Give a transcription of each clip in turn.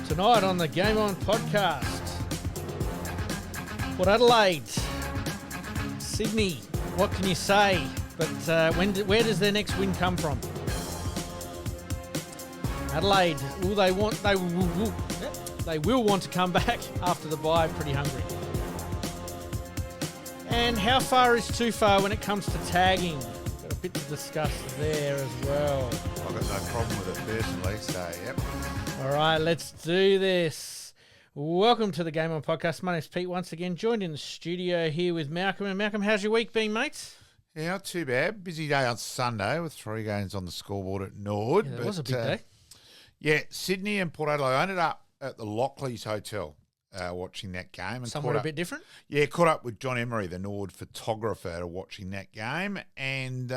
Tonight on the Game On podcast, Port Adelaide, Sydney, what can you say? But where does their next win come from? Adelaide, they will want to come back after the bye, pretty hungry. And how far is too far when it comes to tagging? Got a bit to discuss there as well. I've got no problem with it personally, so yep. All right, let's do this. Welcome to the Game On podcast. My name's Pete, once again joined in the studio here with Malcolm. And Malcolm, how's your week been, mate? Yeah, not too bad. Busy day on Sunday with 3 games on the scoreboard at Nord. Yeah, that was a big day. Yeah, Sydney and Port Adelaide. I ended up at the Lockleys Hotel watching that game. And somewhere a bit different? Yeah, caught up with John Emery, the Nord photographer, watching that game. And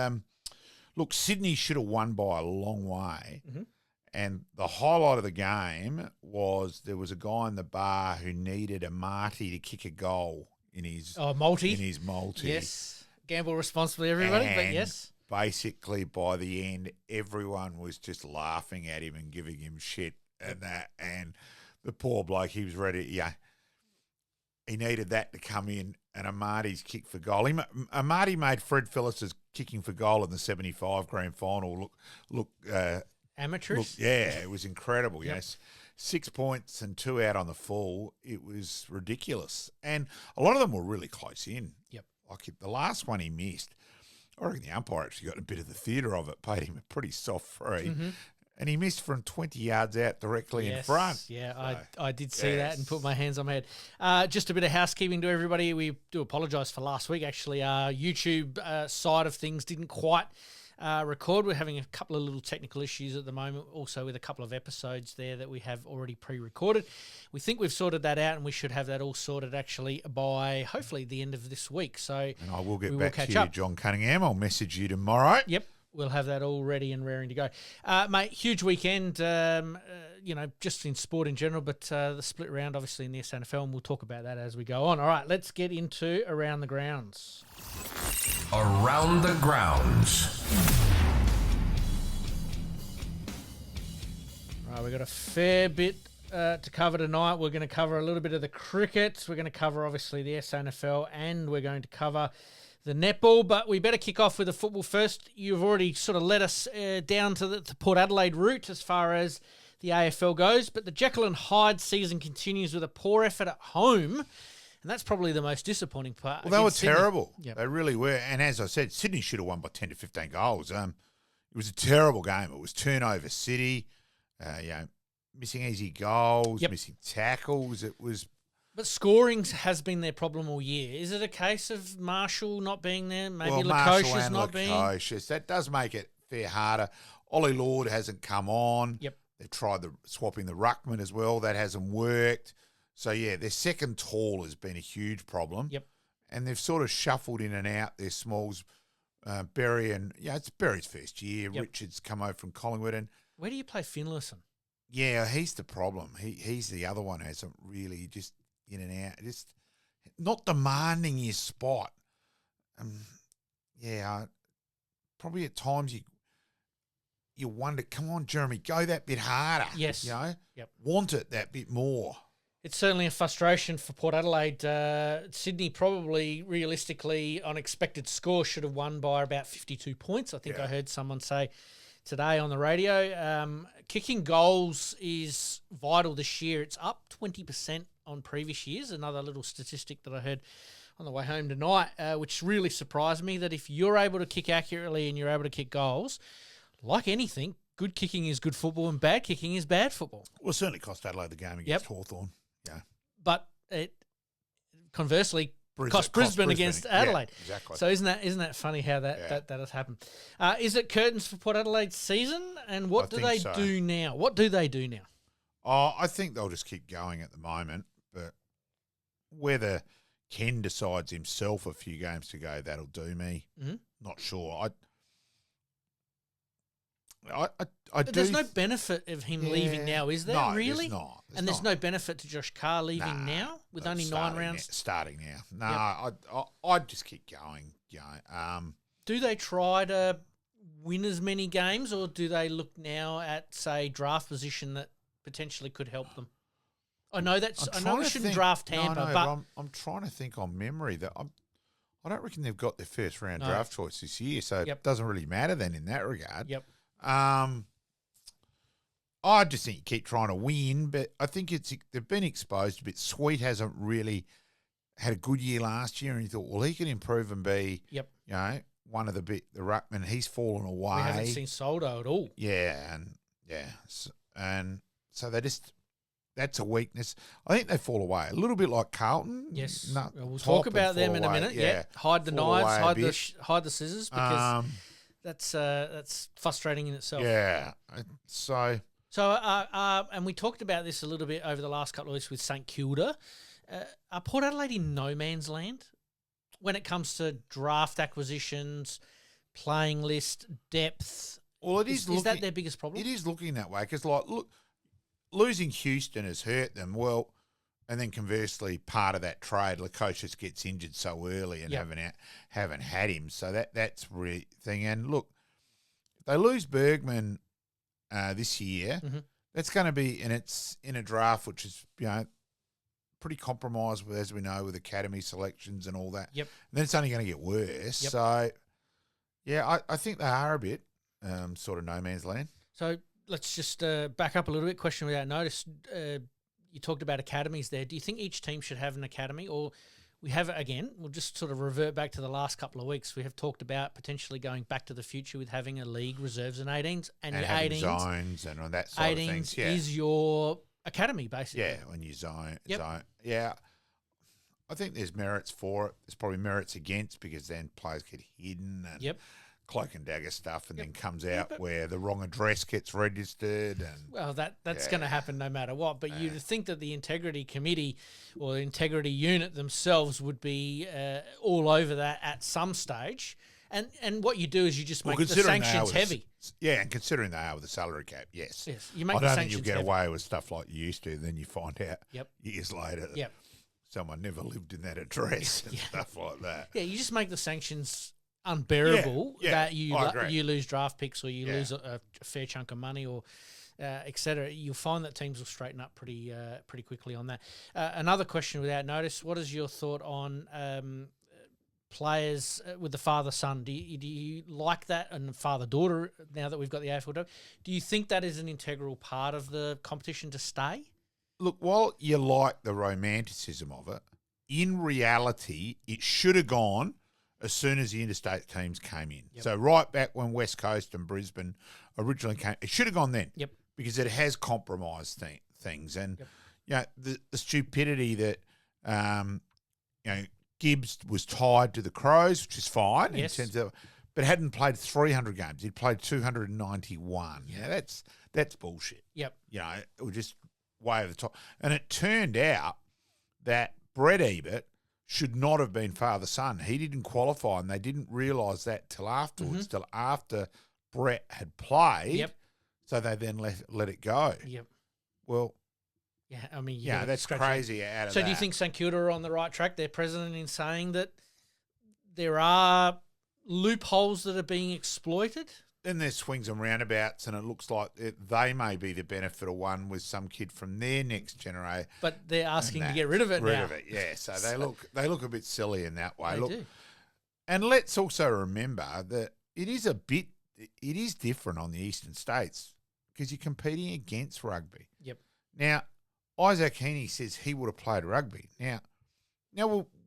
look, Sydney should have won by a long way. Mm-hmm. And the highlight of the game was there was a guy in the bar who needed a Marty to kick a goal in his multi. In his multi. Yes. Gamble responsibly, everybody, and but yes. Basically, by the end, everyone was just laughing at him and giving him shit and that. And the poor bloke, he was ready. Yeah, he needed that to come in and a Marty's kick for goal. A Marty made Fred Phillis's kicking for goal in the 75 grand final look amateurish. Yeah, it was incredible. Yep. Yes, 6 points and 2 out on the full. It was ridiculous, and a lot of them were really close in. Yep. Like the last one he missed, I reckon the umpire actually got a bit of the theatre of it, paid him a pretty soft free, and he missed from 20 yards out directly in front. Yeah, So, I did see that and put my hands on my head. Just a bit of housekeeping to everybody. We do apologise for last week. Actually, our YouTube side of things didn't quite record. We're having a couple of little technical issues at the moment, also with a couple of episodes there that we have already pre-recorded. We think we've sorted that out, and we should have that all sorted actually by hopefully the end of this week. So, and I will get we back will to you, up. John Cunningham. I'll message you tomorrow. Yep. We'll have that all ready and raring to go. Mate, huge weekend, just in sport in general, but the split round obviously in the SANFL, and we'll talk about that as we go on. All right, let's get into Around the Grounds. Around the Grounds. Right, we've got a fair bit to cover tonight. We're going to cover a little bit of the cricket. We're going to cover, obviously, the SANFL, and we're going to cover the netball, but we better kick off with the football first. You've already sort of led us down to the Port Adelaide route as far as the AFL goes, but the Jekyll and Hyde season continues with a poor effort at home, and that's probably the most disappointing part. Well, they were Sydney. terrible. Yep. They really were. And as I said, Sydney should have won by 10 to 15 goals. It was a terrible game. It was turnover city, missing easy goals, missing tackles. It was... But scoring has been their problem all year. Is it a case of Marshall not being there? Maybe Lukosius not being? That does make it fair harder. Ollie Lord hasn't come on. Yep. They've tried swapping the ruckman as well. That hasn't worked. So, yeah, their second tall has been a huge problem. Yep. And they've sort of shuffled in and out their smalls. Berry and, it's Berry's first year. Yep. Richard's come over from Collingwood. And where do you play Finlayson? yeah, he's the problem. He's the other one who hasn't really just in and out, just not demanding his spot. Probably at times you wonder, come on, Jeremy, go that bit harder. Yes. Want it that bit more. It's certainly a frustration for Port Adelaide. Sydney probably, realistically, on expected score, should have won by about 52 points. I think I heard someone say today on the radio. Kicking goals is vital this year. It's up 20% on previous years. Another little statistic that I heard on the way home tonight, which really surprised me, that if you're able to kick accurately and you're able to kick goals, like anything, good kicking is good football and bad kicking is bad football. Well, it certainly cost Adelaide the game against Hawthorn. Yeah. But it conversely cost Brisbane against Adelaide. Yeah, exactly. So isn't that funny how that has happened? Is it curtains for Port Adelaide's season? And what do they do now? What do they do now? Oh, I think they'll just keep going at the moment. But whether Ken decides himself a few games to go, that'll do me. Mm-hmm. Not sure. There's no benefit of him leaving now, is there? No, really? There's not. There's no benefit to Josh Carr leaving now with only 9 rounds. Starting now. No, I'd just keep going. Do they try to win as many games, or do they look now at, say, draft position that potentially could help them? I know that's. I know we shouldn't think- draft Tampa, no, but I'm trying to think on memory that I don't reckon they've got their first round No. draft choice this year, so Yep. it doesn't really matter then in that regard. Yep. I just think you keep trying to win, but I think they've been exposed a bit. Sweet hasn't really had a good year last year, and you thought, well, he can improve and be, Yep. one of the ruckman. He's fallen away. We haven't seen Soldo at all. Yeah, and so that's a weakness. I think they fall away a little bit like Carlton. Yes, No, we'll top talk and about them fall in a away. minute. Yeah, Hide the fall away knives, a hide the scissors, because bit. that's frustrating in itself. Yeah, so So, and we talked about this a little bit over the last couple of weeks with St Kilda. Are Port Adelaide in no man's land when it comes to draft acquisitions, playing list, depth? well, Is that their biggest problem? It is looking that way because, look, losing Houston has hurt them. Well, and then conversely, part of that trade, Lukosius gets injured so early and haven't had him. So that's really thing. And look, if they lose Bergman this year, that's going to be, and it's in a draft which is pretty compromised with, as we know, with academy selections and all that. Yep. And then it's only going to get worse. Yep. So, yeah, I think they are a bit sort of no man's land. So let's just back up a little bit. Question without notice. You talked about academies there. Do you think each team should have an academy, or we have again? We'll just sort of revert back to the last couple of weeks. We have talked about potentially going back to the future with having a league, reserves, and 18s, and your having 18s, zones and all that sort of 18s things. Yeah, is your academy basically. yeah. When you zone, Yep. yeah. I think there's merits for it. There's probably merits against because then players get hidden and Yep. cloak and dagger stuff, and Yep. then comes Yeah, out but- where the wrong address gets registered. And Well, that's Yeah. going to happen no matter what. But you'd think that the integrity committee or the integrity unit themselves would be all over that at some stage. And what you do is you just make the considering they are sanctions with heavy. Yeah, and considering they are with the salary cap, yes. Yes, you make I the don't think you'll sanctions get heavy. away with stuff like you used to. Then you find out Yep. years later that Yep. someone never lived in that address and Yeah. stuff like that. Yeah, you just make the sanctions unbearable Yeah, that I agree. you lose draft picks or you Yeah. lose a fair chunk of money or etc. You'll find that teams will straighten up pretty quickly on that. Another question without notice: what is your thought on players with the father-son? Do you like that, and father-daughter? Now that we've got the AFL, do you think that is an integral part of the competition to stay? Look, while you like the romanticism of it, in reality, it should have gone as soon as the interstate teams came in. Yep. So right back when West Coast and Brisbane originally came, it should have gone then. Yep. Because it has compromised things. And, Yep. the stupidity that, Gibbs was tied to the Crows, which is fine. Yes. In terms of, but hadn't played 300 games. He'd played 291. Yeah, that's bullshit. Yep. It was just way over the top. And it turned out that Brett Ebert should not have been father-son. He didn't qualify, and they didn't realise that till afterwards, till after Brett had played. Yep. So they then let it go. Yep. Well, Yeah, I mean, yeah, that's crazy out of So that. do you think St Kilda are on the right track, their president, in saying that there are loopholes that are being exploited? Then there's swings and roundabouts, and it looks like they may be the benefit of one with some kid from their next generation. But they're asking to that. get rid of it now. Rid of it, yeah. So they look a bit silly in that way. They Look, do. and let's also remember that it is different on the eastern states because you're competing against rugby. Yep. Now, Isaac Heaney says he would have played rugby. Now,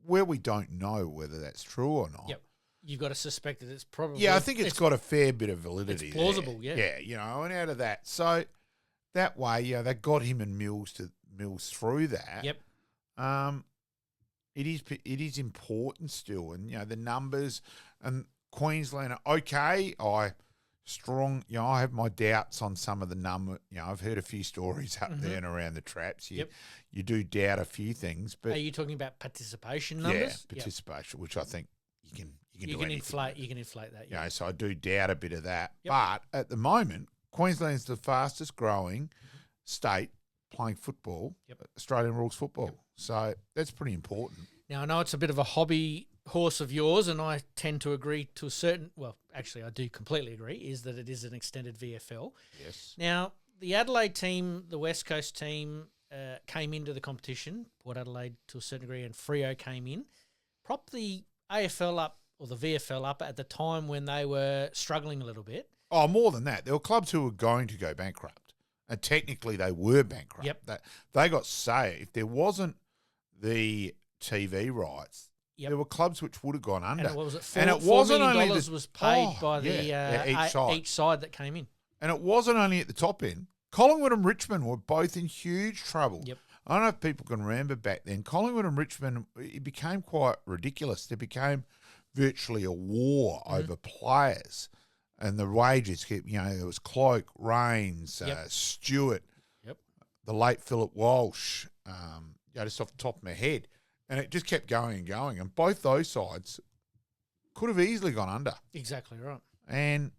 where we don't know whether that's true or not. Yep. You've got to suspect that it's probably... Yeah, I think it's got a fair bit of validity. It's plausible, there. Yeah, and out of that. So that way, they got him and Mills through that. Yep. It is important still, and the numbers and Queensland are okay. I have my doubts on some of the number. I've heard a few stories up there and around the traps. You do doubt a few things, but Are you talking about participation numbers? yeah, participation, which I think you can You can inflate that. Yeah. So I do doubt a bit of that. Yep. But at the moment, Queensland's the fastest growing state playing football, Australian rules football. So that's pretty important. Now, I know it's a bit of a hobby horse of yours, and I tend to agree to a certain... Well, actually, I do completely agree, is that it is an extended VFL. Yes. Now, the Adelaide team, the West Coast team, came into the competition, Port Adelaide to a certain degree, and Freo came in, prop the AFL up or the VFL up at the time when they were struggling a little bit. Oh, more than that. There were clubs who were going to go bankrupt, and technically they were bankrupt. Yep. They got saved. If there wasn't the TV rights, there were clubs which would have gone under. And what was it? $4 million was paid by each side that came in. And it wasn't only at the top end. Collingwood and Richmond were both in huge trouble. Yep. I don't know if people can remember back then. Collingwood and Richmond, it became quite ridiculous. There became virtually a war over players. And the wages kept, there was Cloak, Rains, Stewart, the late Philip Walsh, just off the top of my head. And it just kept going and going. And both those sides could have easily gone under. Exactly right. And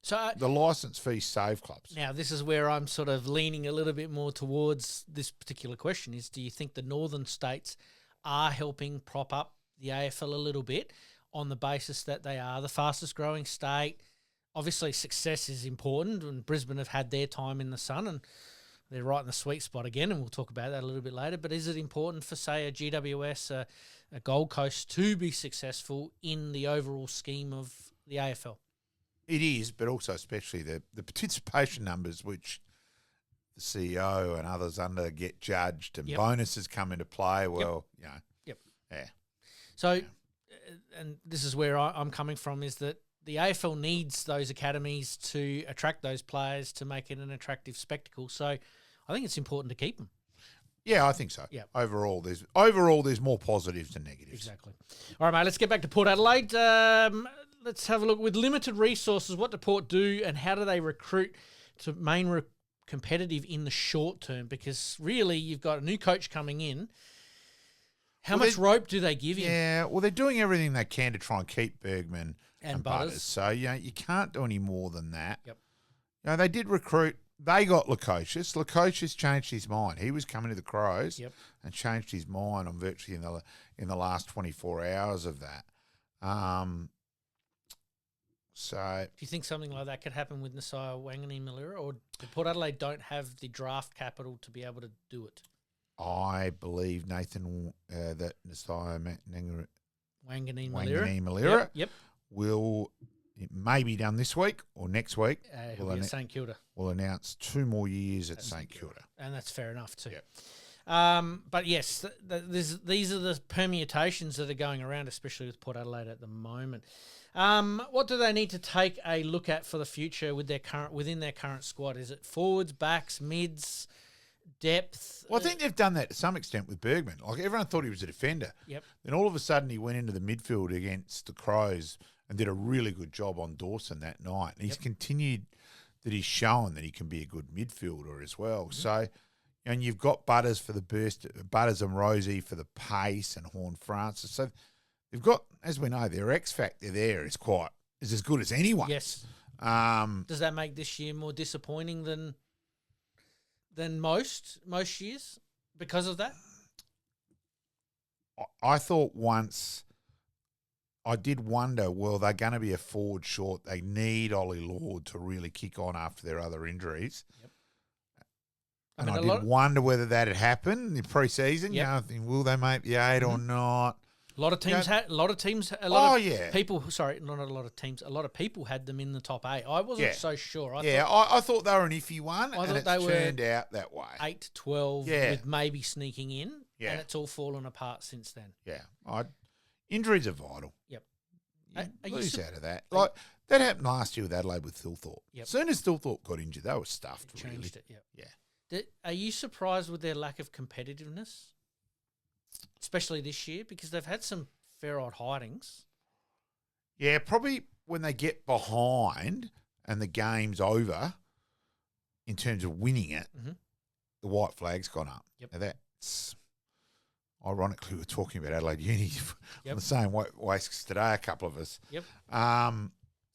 so the licence fees save clubs. Now, this is where I'm sort of leaning a little bit more towards this particular question is, do you think the northern states are helping prop up the AFL a little bit on the basis that they are the fastest growing state? Obviously, success is important, and Brisbane have had their time in the sun, and they're right in the sweet spot again, and we'll talk about that a little bit later. But is it important for, say, a GWS, a Gold Coast to be successful in the overall scheme of the AFL? It is, but also especially the participation numbers, which the CEO and others under get judged, and bonuses come into play. Well, yeah. So, and this is where I'm coming from, is that the AFL needs those academies to attract those players to make it an attractive spectacle. So I think it's important to keep them. Yeah, I think so. Yeah. Overall, there's more positives than negatives. Exactly. All right, mate, let's get back to Port Adelaide. Let's have a look. With limited resources, what do Port do and how do they recruit to remain competitive in the short term? Because really, you've got a new coach coming in. How much rope do they give him? Yeah, well, they're doing everything they can to try and keep Bergman and Butters. So, you can't do any more than that. Yep. They did recruit. They got Lukosius. Lukosius changed his mind. He was coming to the Crows and changed his mind on virtually in the last 24 hours of that. So, do you think something like that could happen with Nasiah Wanganeen-Malira, or do Port Adelaide don't have the draft capital to be able to do it? I believe, Nathan, that Nasiah Wanganeen-Malira will, it may be done this week or next week. He'll be at St Kilda. We'll announce 2 more years at St Kilda. And that's fair enough too. Yep. But yes, these are the permutations that are going around, especially with Port Adelaide at the moment. What do they need to take a look at for the future within their current squad? Is it forwards, backs, mids, depth? Well, I think they've done that to some extent with Bergman. Like, everyone thought he was a defender. Yep. Then all of a sudden he went into the midfield against the Crows and did a really good job on Dawson that night. And he's continued that he's shown that he can be a good midfielder as well. Mm-hmm. So, and you've got Butters for the burst, Butters and Rosie for the pace, and Horne-Francis. So they've got, as we know, their X factor there is as good as anyone. Yes. Does that make this year more disappointing than most years because of that? I thought once, I did wonder, well, they're going to be a forward short. They need Ollie Lord to really kick on after their other injuries. Yep. And I did wonder whether that had happened in the pre-season. Yep. I think, will they make the 8 or not? A lot of teams a lot of people, sorry, not a lot of teams, a lot of people had them in the top 8. I wasn't so sure. I thought they were an iffy one, and it's turned out that way. 8 to 12 with maybe sneaking in, and it's all fallen apart since then. Yeah. Injuries are vital. Yep. You lose out of that. Like, that happened last year with Adelaide with Thilthorpe. Yep. As soon as Thilthorpe got injured, they were stuffed, it changed really. it, Yeah. Are you surprised with their lack of competitiveness? Especially this year, because they've had some fair odd hidings. Yeah, probably when they get behind and the game's over, in terms of winning it, the white flag's gone up. Yep. Now that's, ironically, we're talking about Adelaide Uni on the same wastes today, a couple of us. Yep.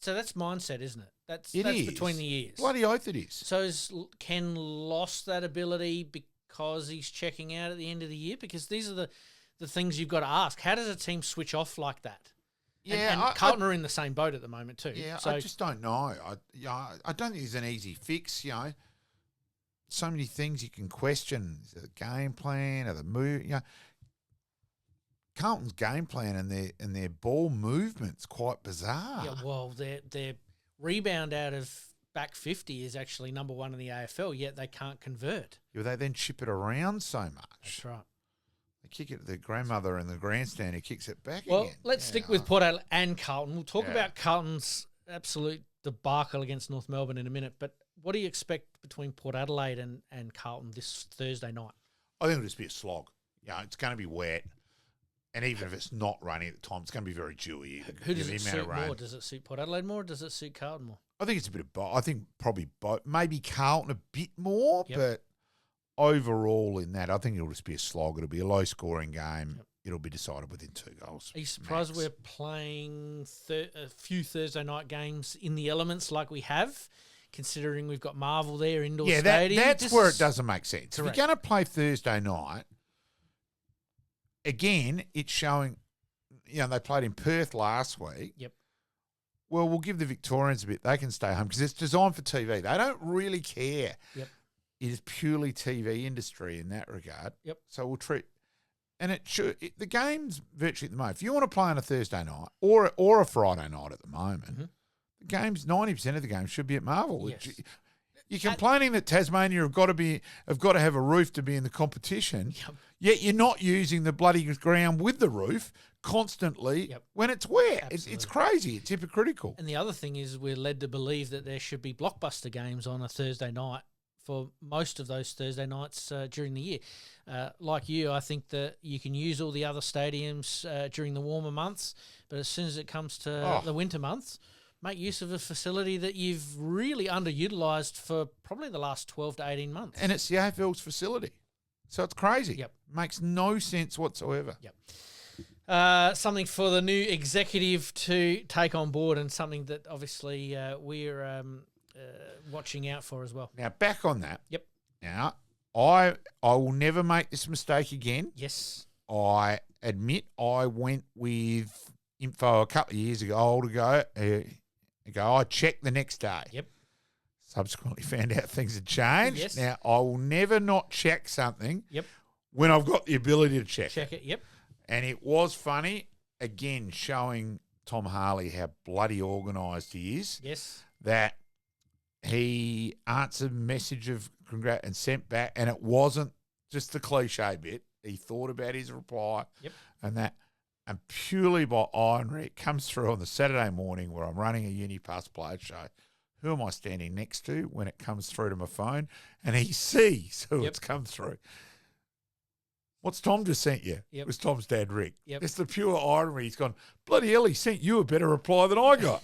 So that's mindset, isn't it? That's between the years. Bloody oath it is. So has Ken lost that ability because he's checking out at the end of the year? Because these are the things you've got to ask. How does a team switch off like that? Yeah, and Carlton are in the same boat at the moment too. Yeah, so, I just don't know. I don't think there's an easy fix. so many things you can question. Is it the game plan or the move? Carlton's game plan and their ball movement's quite bizarre. Yeah, well, their rebound out of back 50 is actually number 1 in the AFL, yet they can't convert. Yeah, they then chip it around so much. That's right. They kick it to their grandmother in the grandstand who kicks it back Well, again. let's stick with Port Adelaide and Carlton. We'll talk about Carlton's absolute debacle against North Melbourne in a minute, but what do you expect between Port Adelaide and Carlton this Thursday night? I think it'll just be a slog. It's going to be wet. And even if it's not raining at the time, it's going to be very dewy. Who does it suit more? Does it suit Port Adelaide more or does it suit Carlton more? I think it's a bit of both. I think probably both. Maybe Carlton a bit more, but overall in that, I think it'll just be a slog. It'll be a low-scoring game. Yep. It'll be decided within 2 goals. Are you surprised we're playing a few Thursday night games in the elements like we have, considering we've got Marvel there, indoor stadium? Yeah, that's where it doesn't make sense. Correct. If you're going to play Thursday night, again, it's showing, they played in Perth last week. Yep. Well, we'll give the Victorians a bit. They can stay home because it's designed for TV. They don't really care. Yep. It is purely TV industry in that regard. Yep. So we'll treat, and the game's virtually at the moment. If you want to play on a Thursday night or a Friday night at the moment, the game's 90% of the game should be at Marvel. Yes. You're complaining that Tasmania have got to have a roof to be in the competition. Yep. Yet you're not using the bloody ground with the roof constantly when it's wet. It's crazy. It's hypocritical. And the other thing is we're led to believe that there should be blockbuster games on a Thursday night for most of those Thursday nights during the year. Like you, I think that you can use all the other stadiums during the warmer months, but as soon as it comes to the winter months, make use of a facility that you've really underutilised for probably the last 12 to 18 months. And it's the AFL's facility. So it's crazy. Yep. Makes no sense whatsoever. Yep. Something for the new executive to take on board and something that obviously we're watching out for as well. Now, back on that. Yep. Now, I will never make this mistake again. Yes. I admit I went with info a couple of years ago. I checked the next day. Yep. Subsequently found out things had changed. Yes. Now, I will never not check something Yep. when I've got the ability to check it. Yep. And it was funny, again, showing Tom Harley how bloody organised he is. Yes. That he answered a message of congrat and sent back, and it wasn't just the cliche bit. He thought about his reply and that. And purely by irony, it comes through on the Saturday morning where I'm running a Unipass player show. Who am I standing next to when it comes through to my phone? And he sees who it's come through. What's Tom just sent you? It was Tom's dad, Rick. Yep. It's the pure irony. He's gone, bloody hell, he sent you a better reply than I got.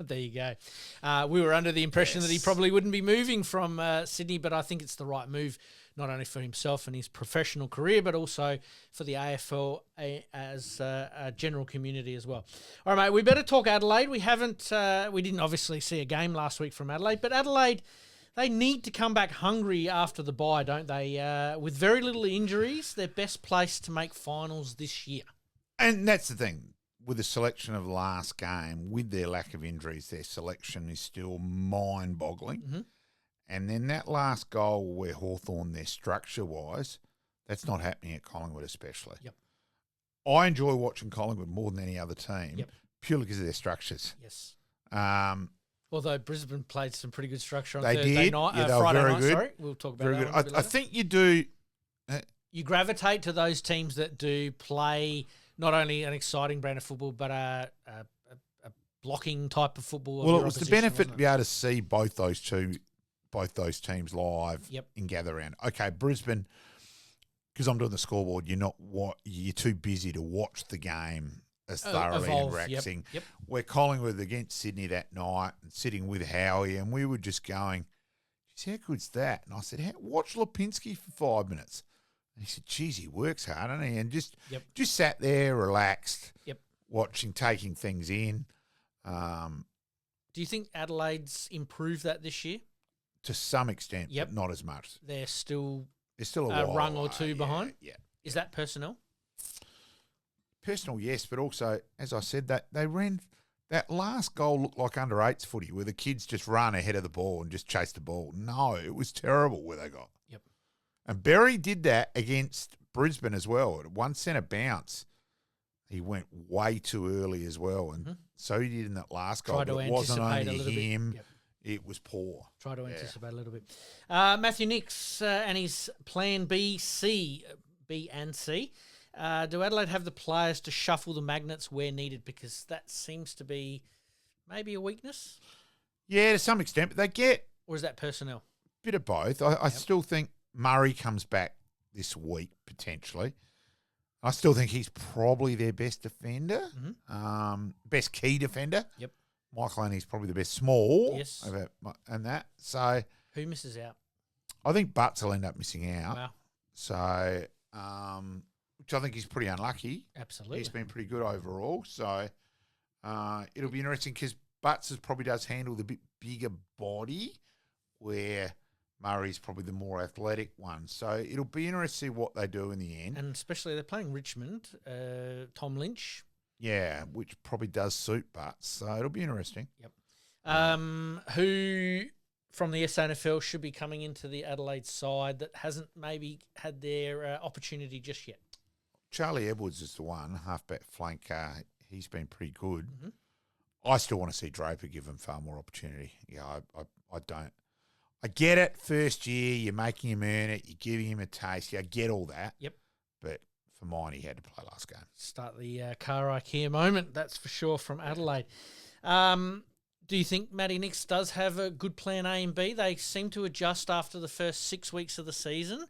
There you go. We were under the impression that he probably wouldn't be moving from Sydney, but I think it's the right move, not only for himself and his professional career, but also for the AFL as a general community as well. All right, mate, we better talk Adelaide. We didn't obviously see a game last week from Adelaide, but Adelaide, they need to come back hungry after the bye, don't they? With very little injuries, they're best placed to make finals this year. And that's the thing. With the selection of last game, with their lack of injuries, their selection is still mind-boggling. Mm-hmm. And then that last goal where Hawthorn, their structure-wise, that's not happening at Collingwood especially. Yep. I enjoy watching Collingwood more than any other team, Yep. purely because of their structures. Yes. Although Brisbane played some pretty good structure on they Thursday did. night, Yeah, they were Friday very night, good. sorry. We'll talk about Very that good. one a bit I later. think you do. You gravitate to those teams that do play not only an exciting brand of football, but a blocking type of football. Well, it was the benefit to be able to see both those teams live Yep. in gather round. Okay, Brisbane, because I'm doing the scoreboard, you're too busy to watch the game as thoroughly and relaxing. Yep. We're Collingwood against Sydney that night and sitting with Howie, and we were just going, geez, how good's that? And I said, watch Lipinski for 5 minutes. And he said, geez, he works hard, doesn't he? And just sat there, relaxed, watching, taking things in. Do you think Adelaide's improved that this year? To some extent, but not as much. They're still a rung or two behind? Yeah. Is that personnel? Personal, yes, but also, as I said, that they ran That last goal looked like under eights footy where the kids just run ahead of the ball and just chase the ball. No, it was terrible where they got. Yep. And Berry did that against Brisbane as well. At 1 centre bounce, he went way too early as well. And so he did in that last goal. Tried to It wasn't anticipate only a little him. bit. Yep. It was poor. Try to anticipate a little bit. Matthew Nicks and his plan B and C. Do Adelaide have the players to shuffle the magnets where needed? Because that seems to be maybe a weakness. Yeah, to some extent. But they get Or is that personnel? a bit of both. I still think Murray comes back this week, potentially. I still think he's probably their best defender, best key defender. Yep. Michael Annie's probably the best small. Yes. And that. So Who misses out? I think Butts will end up missing out. Wow. So, which I think is pretty unlucky. Absolutely. He's been pretty good overall. So it'll be interesting because Butts probably does handle the bit bigger body where Murray's probably the more athletic one. So it'll be interesting to see what they do in the end. And especially they're playing Richmond, Tom Lynch. Yeah, which probably does suit Butts. So it'll be interesting. Yep. Who from the SANFL should be coming into the Adelaide side that hasn't maybe had their opportunity just yet? Charlie Edwards is the one, halfback flanker. He's been pretty good. I still want to see Draper give him far more opportunity. Yeah, I don't. I get it. First year, you're making him earn it. You're giving him a taste. Yeah, I get all that. Yep. But for mine, he had to play last game. Start the car IKEA moment, that's for sure, from Adelaide. Do you think Matty Nicks does have a good plan A and B? They seem to adjust after the first 6 weeks of the season.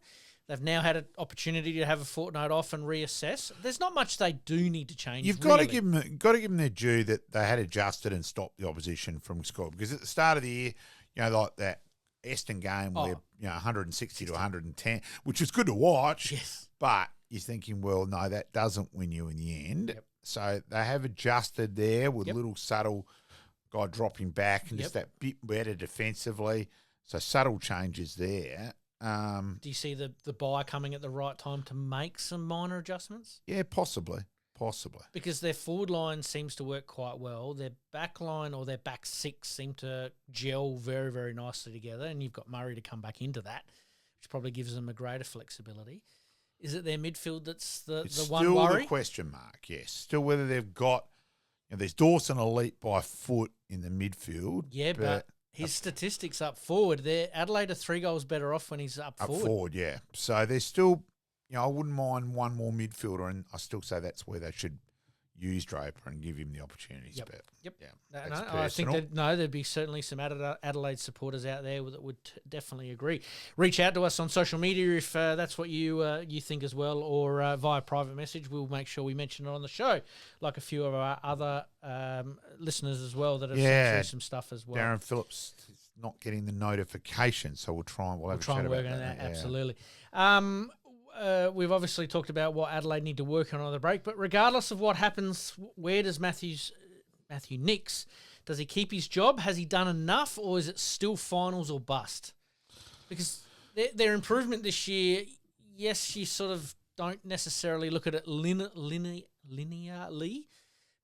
They've now had an opportunity to have a fortnight off and reassess. There's not much they do need to change. You've got to give them their due that they had adjusted and stopped the opposition from scoring. Because at the start of the year, like that Eston game where 160 to 110, which was good to watch. Yes. But you're thinking, well, no, that doesn't win you in the end. Yep. So they have adjusted there with little subtle guy dropping back and just that bit better defensively. So subtle changes there. Do you see the bye coming at the right time to make some minor adjustments? Yeah, possibly. Because their forward line seems to work quite well. Their back line or their back six seem to gel very, very nicely together, and you've got Murray to come back into that, which probably gives them a greater flexibility. Is it their midfield that's the one worry? Still the question mark, yes. Still whether they've got there's Dawson elite by foot in the midfield. Yeah, but his statistics up forward, Adelaide are 3 goals better off when he's up forward. Up forward, yeah. So there's still, I wouldn't mind one more midfielder, and I still say that's where they should use Draper and give him the opportunities. Yep. But Yeah, that's I think there'd be certainly some Adelaide supporters out there that would definitely agree. Reach out to us on social media if that's what you think as well, or via private message. We'll make sure we mention it on the show, like a few of our other listeners as well that have sent through some stuff as well. Darren Phillips is not getting the notification, so we'll try and work on that. Absolutely. We've obviously talked about what Adelaide need to work on the break, but regardless of what happens, where does Matthew Nicks, does he keep his job? Has he done enough, or is it still finals or bust? Because their improvement this year, yes, you sort of don't necessarily look at it linearly.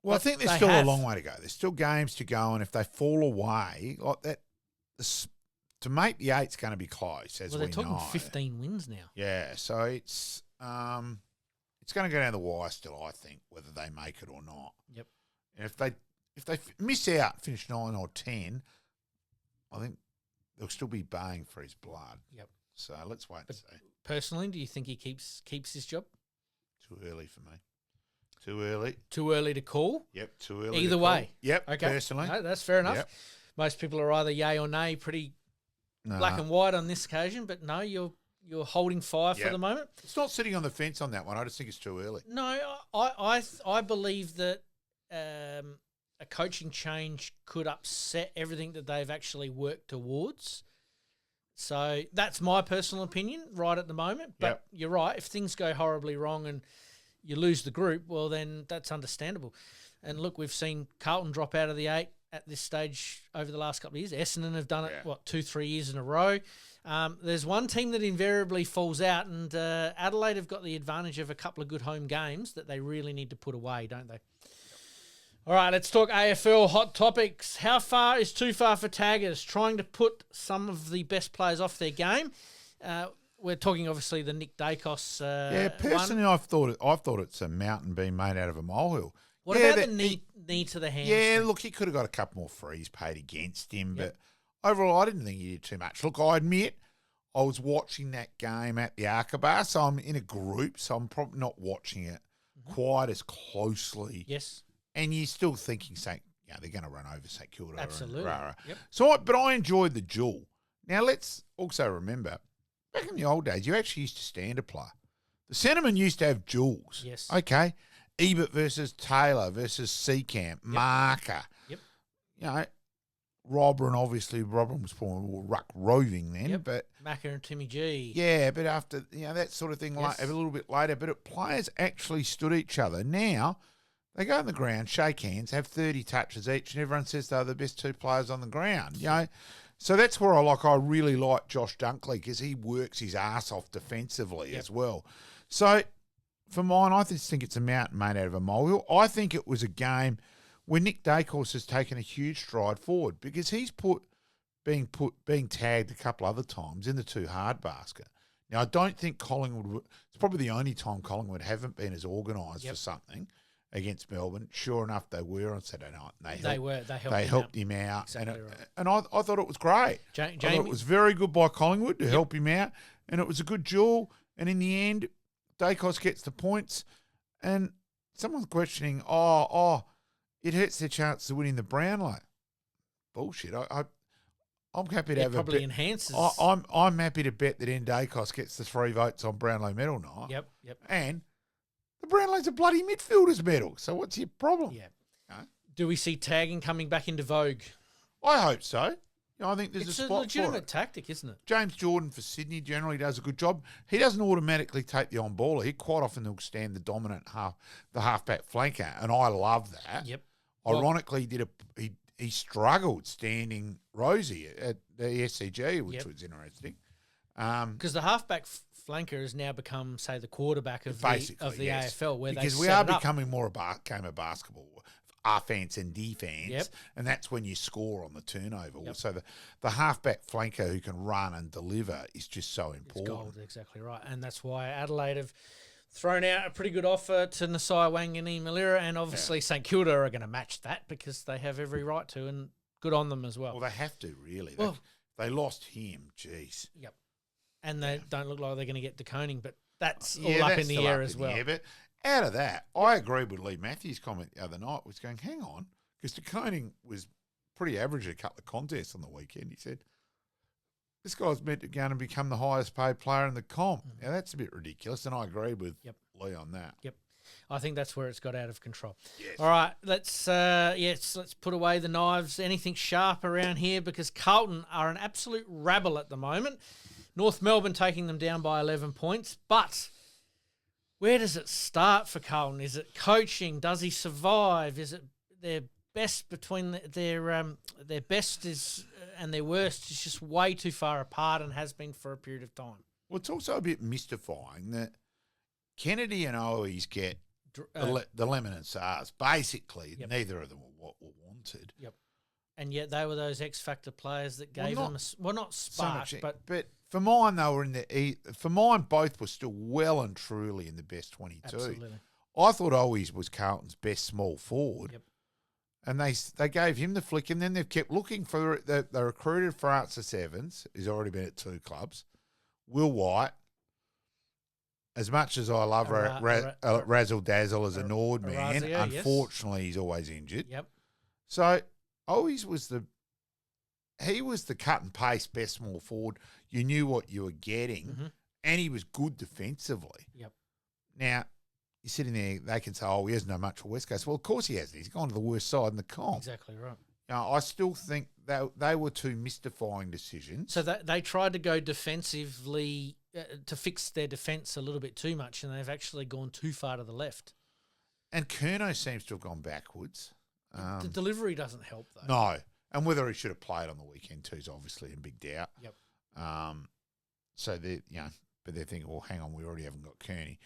Well, I think there's still a long way to go. There's still games to go, and if they fall away like that, to make the 8's going to be close, as we know. They're talking 15 wins now. Yeah, so it's going to go down the wire still, I think, whether they make it or not. Yep. And if they miss out, finish 9 or 10, I think they'll still be baying for his blood. Yep. So let's wait and see. Personally, do you think he keeps his job? Too early for me. Too early. Too early to call? Yep, too early. Either way. Yep, okay. Personally. No, that's fair enough. Yep. Most people are either yay or nay, pretty black and white on this occasion, but no, you're holding fire for the moment. It's not sitting on the fence on that one. I just think it's too early. No, I believe that a coaching change could upset everything that they've actually worked towards. So that's my personal opinion right at the moment. But you're right. If things go horribly wrong and you lose the group, well, then that's understandable. And look, we've seen Carlton drop out of the 8 at this stage over the last couple of years. Essendon have done it, 2-3 years in a row. There's one team that invariably falls out, and Adelaide have got the advantage of a couple of good home games that they really need to put away, don't they? All right, let's talk AFL hot topics. How far is too far for taggers? Trying to put some of the best players off their game. We're talking obviously the Nick Dacos. Personally, one. I thought it's a mountain being made out of a molehill. What about the knee to the hamstring? Yeah, look, he could have got a couple more frees paid against him, but overall, I didn't think he did too much. Look, I admit, I was watching that game at the Arkabar, so I'm in a group, so I'm probably not watching it quite as closely. Yes. And you're still thinking, they're going to run over St Kilda. Absolutely. And Rara. Yep. But I enjoyed the duel. Now, let's also remember, back in the old days, you actually used to stand a player. The centremen used to have duels. Yes. Okay. Ebert versus Taylor versus Seacamp, Marker. Yep. You know, Robin was probably ruck roving then, but Macca and Timmy G. Yeah, but after that sort of thing, a little bit later, but players actually stood each other. Now they go on the ground, shake hands, have 30 touches each, and everyone says they're the best two players on the ground. You know, so that's where I really like Josh Dunkley because he works his ass off defensively as well. So for mine, I just think it's a mountain made out of a molehill. I think it was a game where Nick Dacos has taken a huge stride forward because he's being tagged a couple other times in the too hard basket. Now, I don't think Collingwood – it's probably the only time Collingwood haven't been as organised for something against Melbourne. Sure enough, they were on Saturday night. And they helped him out. Exactly and I thought it was great. I thought it was very good by Collingwood to help him out, and it was a good duel. And in the end, Dacos gets the points, and someone's questioning, it hurts their chance of winning the Brownlow. Bullshit. I'm happy to have probably a bet. Enhances. I'm happy to bet that Dacos gets the 3 votes on Brownlow medal night. Yep. And the Brownlow's a bloody midfielders medal. So what's your problem? Yeah. Do we see tagging coming back into vogue? I hope so. I think there's a spot for it. It's a legitimate tactic, isn't it? James Jordan for Sydney generally does a good job. He doesn't automatically take the on-baller. He quite often will stand the dominant halfback flanker, and I love that. Yep. Ironically, he struggled standing Rosie at the SCG, which was interesting. Because the halfback flanker has now become, say, the quarterback of the AFL, where because they we are set it up. becoming more a game of basketball. Offense and defense, and that's when you score on the turnover. So the halfback flanker who can run and deliver is just so important. It's gold, exactly right. And that's why Adelaide have thrown out a pretty good offer to Nasai Wangani Malira, and obviously St Kilda are going to match that because they have every right to, and good on them as well. Well, they have to, really. Well, they lost him, jeez. Yep. And they don't look like they're going to get DeConing, but that's all up in the air as well. But out of that, I agree with Lee Matthews' comment the other night, was going, hang on, because DeConing was pretty average at a couple of contests on the weekend. He said, this guy's meant to go and become the highest paid player in the comp. Now, that's a bit ridiculous, and I agree with Lee on that. Yep. I think that's where it's got out of control. Yes. All right, let's put away the knives. Anything sharp around here, because Carlton are an absolute rabble at the moment. North Melbourne taking them down by 11 points, but where does it start for Carlton? Is it coaching? Does he survive? Is it their best between their best is and their worst is just way too far apart and has been for a period of time? Well, it's also a bit mystifying that Kennedy and Owies get the lemon and SARS. Basically, neither of them were what were wanted. Yep. And yet they were those X Factor players that gave them not spark, but for mine they were for mine both were still well and truly in the best 22. Absolutely. I thought Owies was Carlton's best small forward. Yep. And they gave him the flick, and then they've kept looking for they recruited Francis Evans, who's already been at 2 clubs. Will White, as much as I love Razzle Dazzle as a Nord man, unfortunately he's always injured. Yep. So Owies was the cut and paste best small forward. You knew what you were getting, and he was good defensively. Yep. Now, you're sitting there, they can say, he hasn't done much for West Coast. Well, of course he hasn't. He's gone to the worst side in the comp. Exactly right. I still think they were 2 mystifying decisions. So they tried to go defensively to fix their defence a little bit too much, and they've actually gone too far to the left. And Curnow seems to have gone backwards. The delivery doesn't help, though. No. And whether he should have played on the weekend too is obviously in big doubt. Yep. So but they're thinking, well, hang on, we already haven't got Kearney.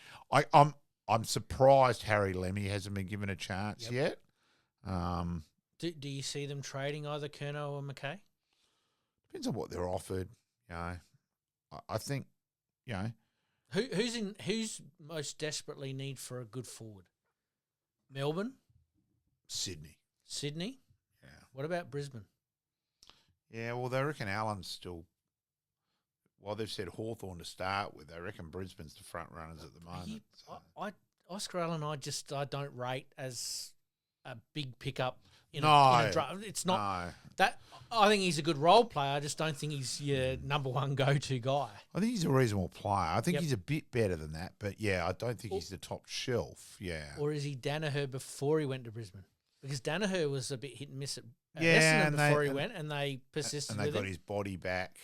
I'm surprised Harry Lemmy hasn't been given a chance yet. Do you see them trading either Curnow or McKay? Depends on what they're offered. You know, I think, you know, who's most desperately need for a good forward? Melbourne, Sydney. Yeah. What about Brisbane? Yeah, well, they reckon Allen's still. Well, they've said Hawthorn to start with. They reckon Brisbane's the front runners at the moment. Oscar Allen, I don't rate as a big pickup in No, a draft. It's not no. that. I think he's a good role player. I just don't think he's your number one go-to guy. I think he's a reasonable player. I think Yep. he's a bit better than that, but yeah, I don't think he's the top shelf. Yeah. Or is he Danaher before he went to Brisbane? Because Danaher was a bit hit and miss at Yeah, Essendon before he went, and they persisted and they with got him. his body back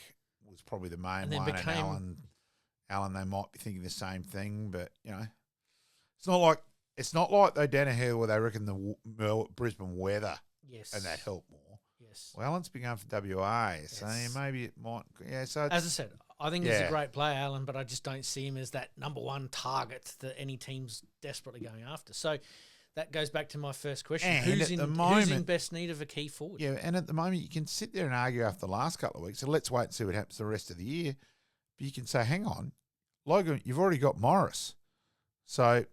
was probably the main And then one. became- And Allen, they might be thinking the same thing, but you know, it's not like though Danaher where they reckon the Brisbane weather Yes. and that helped more. Yes. Well, Allen's been going for WA, so Yes. maybe it might. Yeah, so As I said, I think he's a Yeah. great player, Allen, but I just don't see him as that number one target that any team's desperately going after. So that goes back to my first question. And Who's at in the who's in moment- best need of a key forward? yeah, and at the moment you can sit there and argue after the last couple of weeks. So let's wait and see what happens the rest of the year. But you can say, hang on, Logan, you've already got Morris, so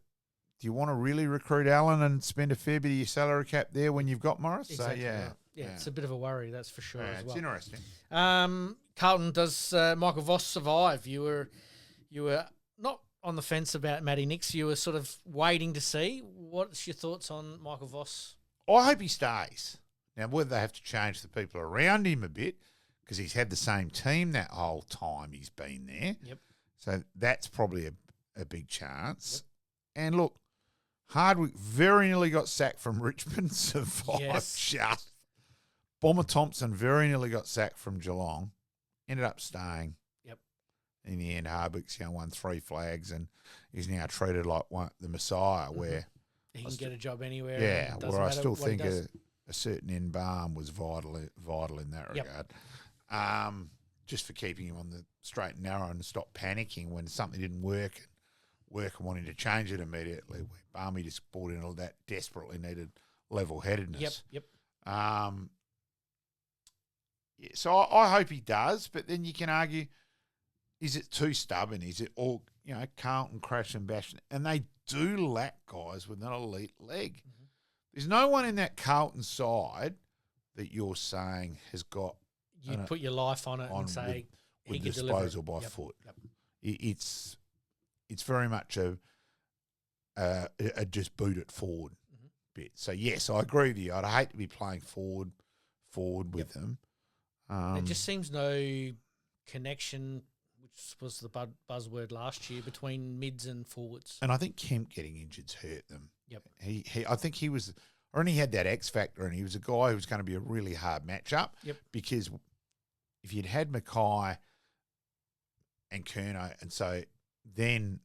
do you want to really recruit Allen and spend a fair bit of your salary cap there when you've got Morris? Exactly. So yeah, Right. Yeah, it's a bit of a worry, that's for sure. Yeah, as it's well. interesting. Carlton, does Michael Voss survive? You were not on the fence about Matty Nix. You were sort of waiting to see. What's your thoughts on Michael Voss? I hope he stays. Now, whether they have to change the people around him a bit, because he's had the same team that whole time he's been there. Yep. So that's probably a big chance. Yep. And look, Hardwick very nearly got sacked from Richmond, survived just. Bomber Thompson very nearly got sacked from Geelong, ended up staying. Yep. In the end, Hardwick's won 3 flags and is now treated like the Messiah, where he can get a job anywhere. Yeah, and it doesn't where I matter still what he think does. a certain end balm was vital in that regard. Just for keeping him on the straight and narrow and stop panicking when something didn't work and wanting to change it immediately. Barmy just brought in all that desperately needed level-headedness. Yep. Yeah, so I hope he does, but then you can argue, is it too stubborn? Is it all, Carlton crash and bash? And they do lack guys with an elite leg. Mm-hmm. There's no one in that Carlton side that you're saying has got... You'd put your life on it and say with he can disposal deliver. by foot. Yep. It's very much a just boot it forward bit. So, yes, I agree with you. I'd hate to be playing forward with them. There just seems no connection, which was the buzzword last year, between mids and forwards. And I think Kemp getting injured's hurt them. Yep. I think he was, or he had that X factor, and he was a guy who was going to be a really hard matchup. Yep. Because if you'd had Mackay and Curnow, and so then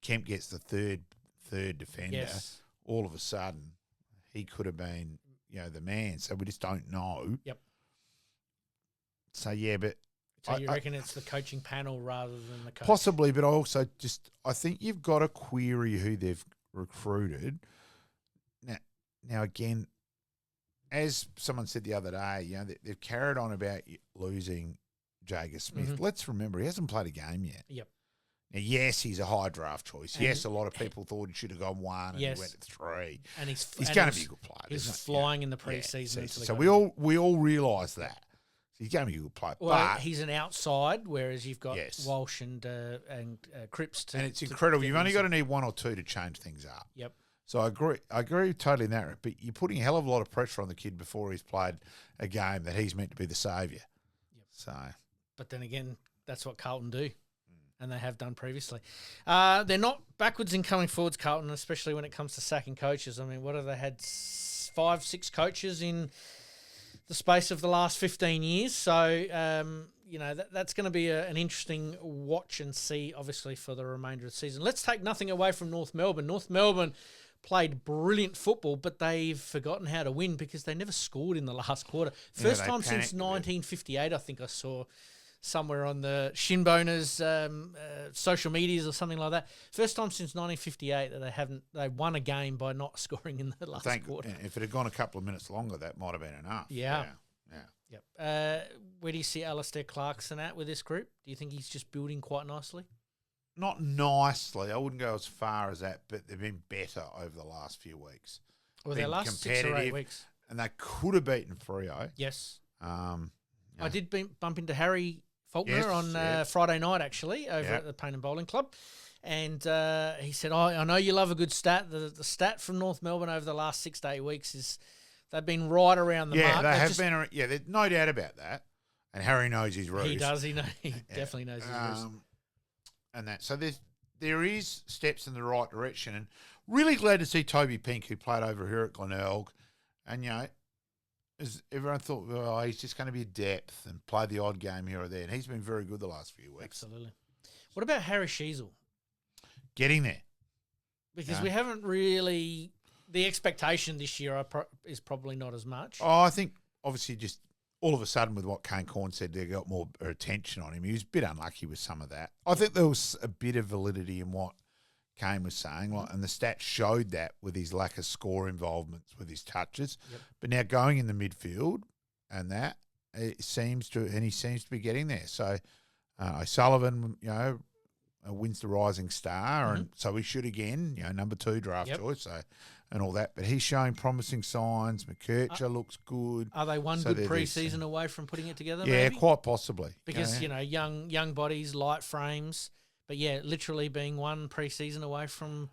Kemp gets the third defender, all of a sudden he could have been, the man. So we just don't know. Yep. So, yeah, but... So you reckon it's the coaching panel rather than the coach? Possibly, but I think you've got to query who they've recruited. Now again, as someone said the other day, they've carried on about losing Jager Smith. Mm-hmm. Let's remember, he hasn't played a game yet. Yep. Now, yes, he's a high draft choice. And yes, a lot of people thought he should have gone 1 and he went to 3. And he's going to be a good player. He's flying in the preseason. So we all realise that. He's going to be a good player. Well, but he's an outside, whereas you've got Walsh and Cripps. And it's incredible. You've only got to need 1 or 2 to change things up. Yep. So I agree totally in that. But you're putting a hell of a lot of pressure on the kid before he's played a game that he's meant to be the saviour. Yep. So, but then again, that's what Carlton do, and they have done previously. They're not backwards in coming forwards, Carlton, especially when it comes to sacking coaches. I mean, what have they had? 5, 6 coaches in the space of the last 15 years. So, that's going to be an interesting watch and see, obviously, for the remainder of the season. Let's take nothing away from North Melbourne. North Melbourne played brilliant football, but they've forgotten how to win because they never scored in the last quarter. First time since 1958, I think I saw somewhere on the Shinboners social medias or something like that. First time since 1958 that they won a game by not scoring in the last quarter. If it had gone a couple of minutes longer, that might have been enough. Yeah. Yep. Where do you see Alistair Clarkson at with this group? Do you think he's just building quite nicely? Not nicely. I wouldn't go as far as that, but they've been better over the last few weeks. Well, their last 6 or 8 weeks. And they could have beaten Freo. Yes. Yeah. I did bump into Harry Faulkner on Friday night, actually, over at the Payne and Bowling Club. And he said, I know you love a good stat. The stat from North Melbourne over the last 6 to 8 weeks is they've been right around the mark. Yeah, they have been. Yeah, there's no doubt about that. And Harry knows his roots. He does. He definitely knows his roots. And that. So there is steps in the right direction. And really glad to see Toby Pink, who played over here at Glenelg. And, as everyone thought, well, he's just going to be a depth and play the odd game here or there. And he's been very good the last few weeks. Absolutely. What about Harry Sheasel? Getting there. Because we haven't really... The expectation this year is probably not as much. Oh, I think, obviously, just all of a sudden with what Kane Corn said, they got more attention on him. He was a bit unlucky with some of that. I think there was a bit of validity in what Kane was saying, and the stats showed that with his lack of score involvements with his touches. Yep. But now going in the midfield and that, he seems to be getting there. So O'Sullivan, wins the Rising Star, and so he should again, number 2 draft choice. So. And all that, but he's showing promising signs. McKercher looks good. Are they one good pre-season away from putting it together? Yeah, maybe? Quite possibly. Because young bodies, light frames, but literally being one pre-season away from.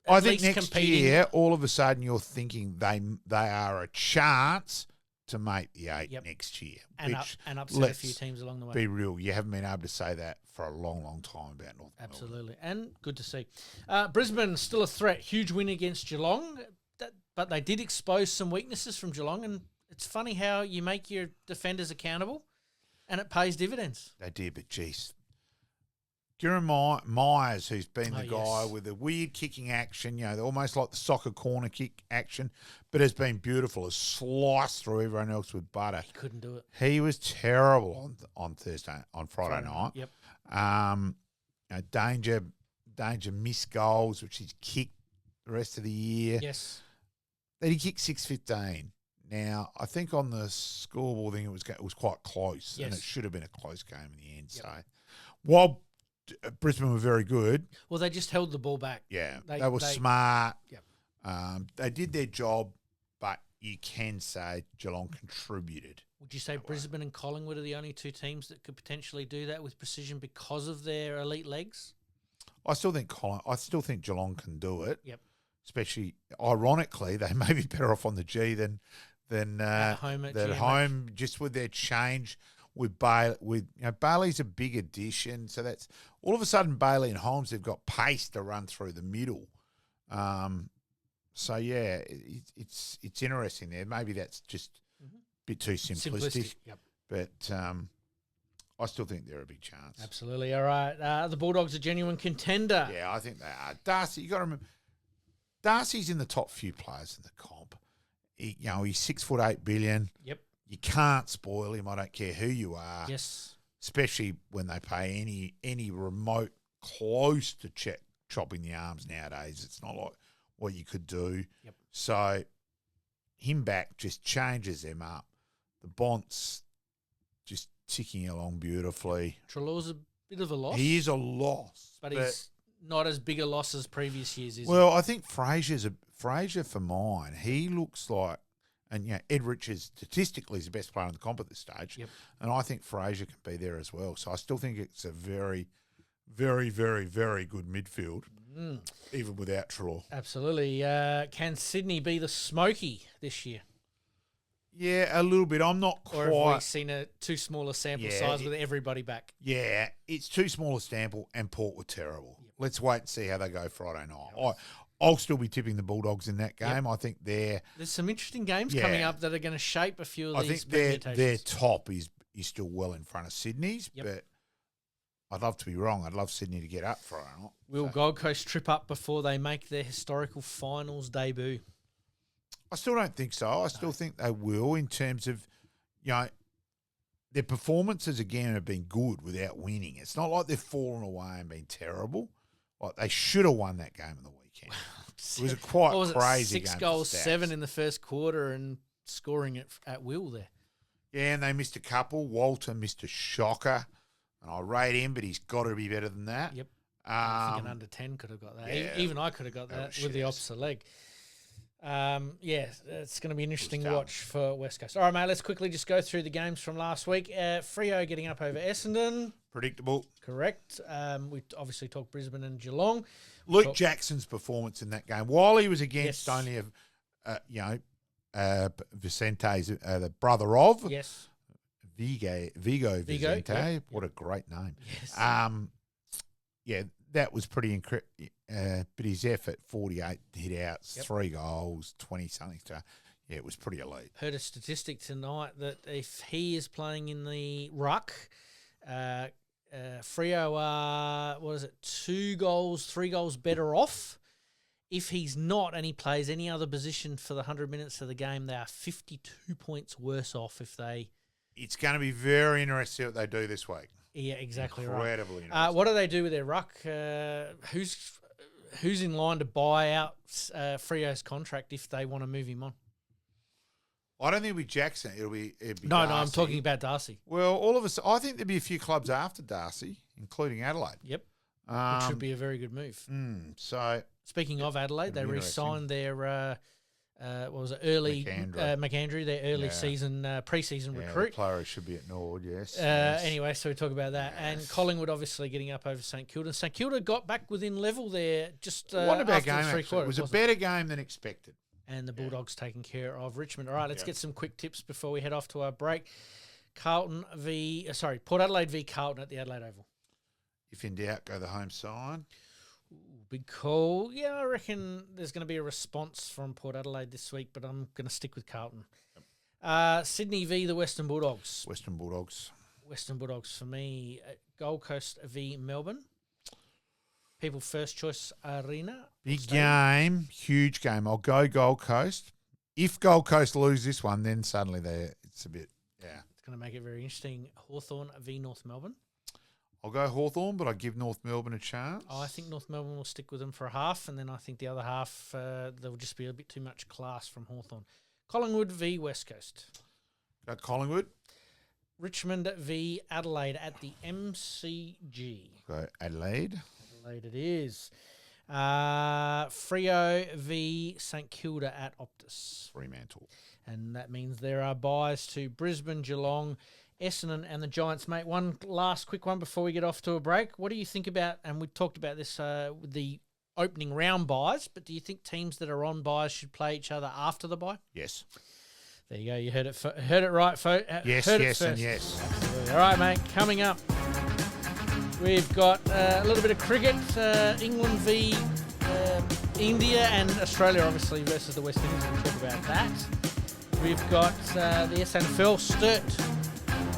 I think next year, all of a sudden, you're thinking they are a chance to make the 8 next year, and upset a few teams along the way. Be real, you haven't been able to say that for a long, long time about North Melbourne. Absolutely, and good to see. Brisbane still a threat. Huge win against Geelong, but they did expose some weaknesses from Geelong, and it's funny how you make your defenders accountable, and it pays dividends. They did, but geez. Kieran Myers, who's been the guy with the weird kicking action, almost like the soccer corner kick action, but has been beautiful, has sliced through everyone else with butter. He couldn't do it. He was terrible on Friday night. Yep. Danger missed goals, which he's kicked the rest of the year. Yes. Then he kicked 6-15. Now, I think on the scoreboard thing, it was quite close, and it should have been a close game in the end. Yep. So, while Brisbane were very good. Well, they just held the ball back. Yeah, they were smart. Yep. They did their job, but you can say Geelong contributed. Would you say Brisbane and Collingwood are the only 2 teams that could potentially do that with precision because of their elite legs? I still think Geelong can do it. Yep. Especially, ironically, they may be better off on the G than at home, just with their change. With Bailey, Bailey's a big addition, so that's all of a sudden Bailey and Holmes have got pace to run through the middle. So yeah, it's interesting there. Maybe that's just a bit too simplistic. Yep. But I still think they're a big chance. Absolutely. All right, the Bulldogs are a genuine contender. Yeah, I think they are. Darcy, you got to remember, Darcy's in the top few players in the comp. He's 6'8" billion. Yep. You can't spoil him. I don't care who you are. Yes. Especially when they pay any remote close to chopping the arms nowadays. It's not like what you could do. Yep. So him back just changes them up. The Bont's just ticking along beautifully. Treloar's a bit of a loss. He is a loss. But he's not as big a loss as previous years, is he? Well, I think Fraser for mine, he looks like, and Ed Richards statistically is the best player in the comp at this stage. Yep. And I think Fraser can be there as well. So I still think it's a very, very, very, very good midfield, even without Treloar. Absolutely. Can Sydney be the Smoky this year? Yeah, a little bit. I'm not quite. Or have we seen a too small a sample size with everybody back? Yeah, it's too small a sample, and Port were terrible. Yep. Let's wait and see how they go Friday night. Yep. I'll still be tipping the Bulldogs in that game. Yep. I think there's some interesting games coming up that are going to shape a few of these permutations. I think their top is still well in front of Sydney's, but I'd love to be wrong. I'd love Sydney to get up Friday night. Will Gold Coast trip up before they make their historical finals debut? I still don't think so. I still think they will in terms of, their performances, again, have been good without winning. It's not like they've fallen away and been terrible. Like, they should have won that game on the weekend. It was a quite crazy game. 6 goals, 7 in the first quarter and scoring it at will there. Yeah, and they missed a couple. Walter missed a shocker, and I rate him, but he's got to be better than that. Yep. I think an under 10 could have got that. Yeah, Even I could have got that with the opposite leg. It's going to be an interesting watch for West Coast. All right, mate, let's quickly just go through the games from last week. Freo getting up over Essendon. Predictable. Correct. We obviously talked Brisbane and Geelong. Luke Jackson's performance in that game, while he was against only Vicente's the brother of Vigo Vicente. Yep. What a great name. Yes. That was pretty incredible. But his effort, 48 hit outs, 3 goals, 20-something. It was pretty elite. Heard a statistic tonight that if he is playing in the ruck, Freo are, 3 goals better off. If he's not and he plays any other position for the 100 minutes of the game, they are 52 points worse off if they... It's going to be very interesting what they do this week. Yeah, exactly. Incredibly right. What do they do with their ruck? Who's in line to buy out Freo's contract if they want to move him on? I don't think it'll be Jackson. It'll be No, Darcy. I'm talking about Darcy. Well, all of us. I think there'll be a few clubs after Darcy, including Adelaide. Yep, which would be a very good move. So speaking of Adelaide, they re-signed their early McAndrew, their early season pre-season recruit. The player should be at Nord, yes. Anyway, so we talk about that. And Collingwood obviously getting up over St Kilda. St Kilda got back within level there just what about after game, the 3 quarters. It was a better game than expected. And the Bulldogs taking care of Richmond. All right, let's get some quick tips before we head off to our break. Port Adelaide v Carlton at the Adelaide Oval. If in doubt, go the home side. Big call. Yeah, I reckon there's going to be a response from Port Adelaide this week, but I'm going to stick with Carlton. Sydney v the Western Bulldogs. Western Bulldogs for me. Gold Coast v Melbourne. People First Choice Arena. Big game, huge game. I'll go Gold Coast. If Gold Coast lose this one, then suddenly it's a bit, It's going to make it very interesting. Hawthorn v North Melbourne. I'll go Hawthorn, but I give North Melbourne a chance. I think North Melbourne will stick with them for a half, and then I think the other half, there will just be a bit too much class from Hawthorn. Collingwood v West Coast. Go Collingwood. Richmond v Adelaide at the MCG. Go Adelaide. Adelaide it is. Freo v St Kilda at Optus. Fremantle. And that means there are buys to Brisbane, Geelong, Essendon and the Giants. Mate, one last quick one before we get off to a break. What do you think about, and we talked about this with the opening round buys, but do you think teams that are on buys should play each other after the bye? Yes. There you go. You heard it right, folks. Yes, and yes. Absolutely. All right, mate. Coming up, we've got a little bit of cricket. England v India and Australia, obviously, versus the West Indies. We'll talk about that. We've got the SANFL Sturt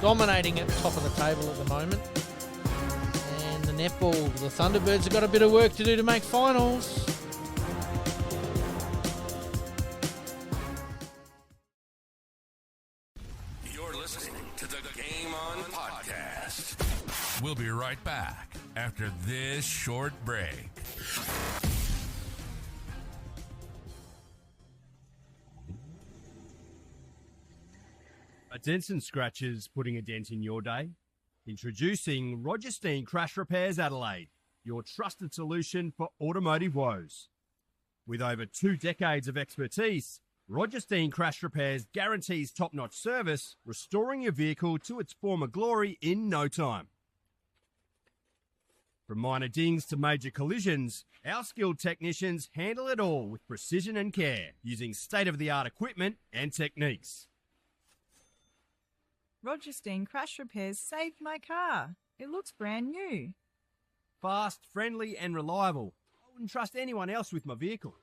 dominating at the top of the table at the moment. And the Netball, the Thunderbirds have got a bit of work to do to make finals. You're listening to the Game On Podcast. We'll be right back after this short break. A dents and scratches putting a dent in your day? Introducing Roger Steen Crash Repairs Adelaide, your trusted solution for automotive woes. With over 2 decades of expertise, Roger Steen Crash Repairs guarantees top-notch service, restoring your vehicle to its former glory in no time. From minor dings to major collisions, our skilled technicians handle it all with precision and care, using state-of-the-art equipment and techniques. Roger Steen Crash Repairs saved my car. It looks brand new. Fast, friendly and reliable. I wouldn't trust anyone else with my vehicle.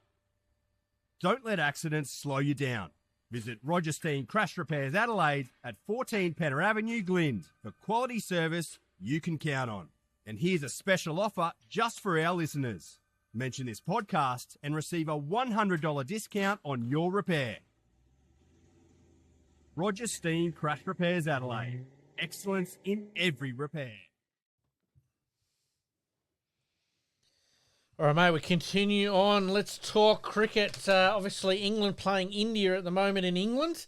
Don't let accidents slow you down. Visit Roger Steen Crash Repairs Adelaide at 14 Penner Avenue, Glynde, for quality service you can count on. And here's a special offer just for our listeners. Mention this podcast and receive a $100 discount on your repair. Roger Steen Crash Repairs Adelaide. excellence in every repair. All right, mate, we continue on. Let's talk cricket. Obviously, England playing India at the moment in England.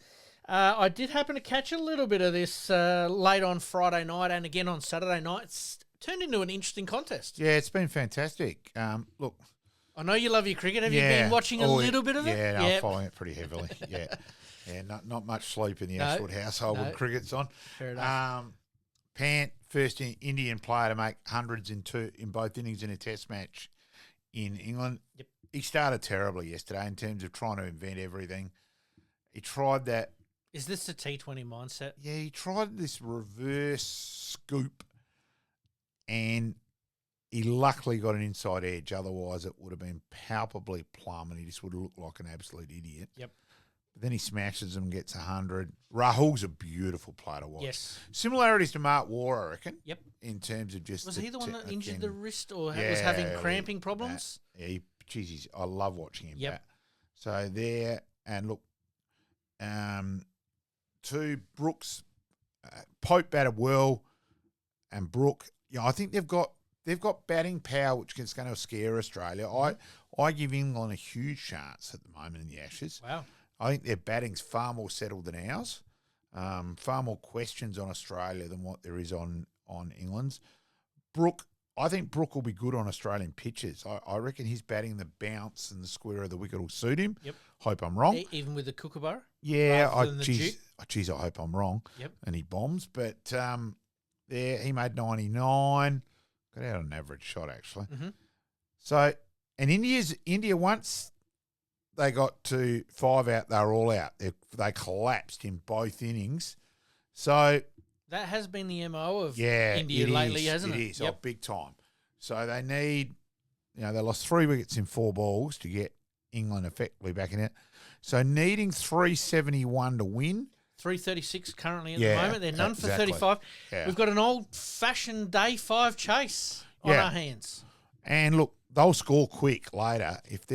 I did happen to catch a little bit of this late on Friday night and again on Saturday night. It's turned into an interesting contest. Yeah, it's been fantastic. Look, I know you love your cricket. Have you been watching a little bit of it? Yeah, I'm following it pretty heavily. Yeah, not much sleep in the Ashwood household when cricket's on. Fair enough. Pant, first Indian player to make hundreds in both innings in a test match in England. Yep. He started terribly yesterday in terms of trying to invent everything. He tried that. Is this the T20 mindset? Yeah, he tried this reverse scoop and he luckily got an inside edge. Otherwise, it would have been palpably plumb and he just would have looked like an absolute idiot. Yep. But then he smashes them, gets 100. Rahul's a beautiful player to watch. Yes. Similarities to Mark Waugh, I reckon. Yep. In terms of just... Was he the one that injured the wrist or was having cramping problems? I love watching him. Yep. So there, and look, to Brooks, Pope batted well, and Brook, I think they've got batting power, which is going to scare Australia. I give England a huge chance at the moment in the Ashes. Wow. I think their batting's far more settled than ours. Far more questions on Australia than what there is on England's. I think Brook will be good on Australian pitches. I reckon his batting, the bounce and the square of the wicket will suit him. Yep. Hope I'm wrong. Even with the kookaburra? Yeah, I hope I'm wrong. Yep. And he bombs. But there, he made 99. Got out an average shot, actually. Mm-hmm. So, and India, once they got to 5 out, they were all out. They collapsed in both innings. So that has been the MO of India lately, hasn't it? It is, big time. So they need, they lost 3 wickets in 4 balls to get England effectively back in it. So needing 371 to win. 336 currently at the moment. They're none for 35. Yeah. We've got an old-fashioned day 5 chase on our hands. And look, they'll score quick later. If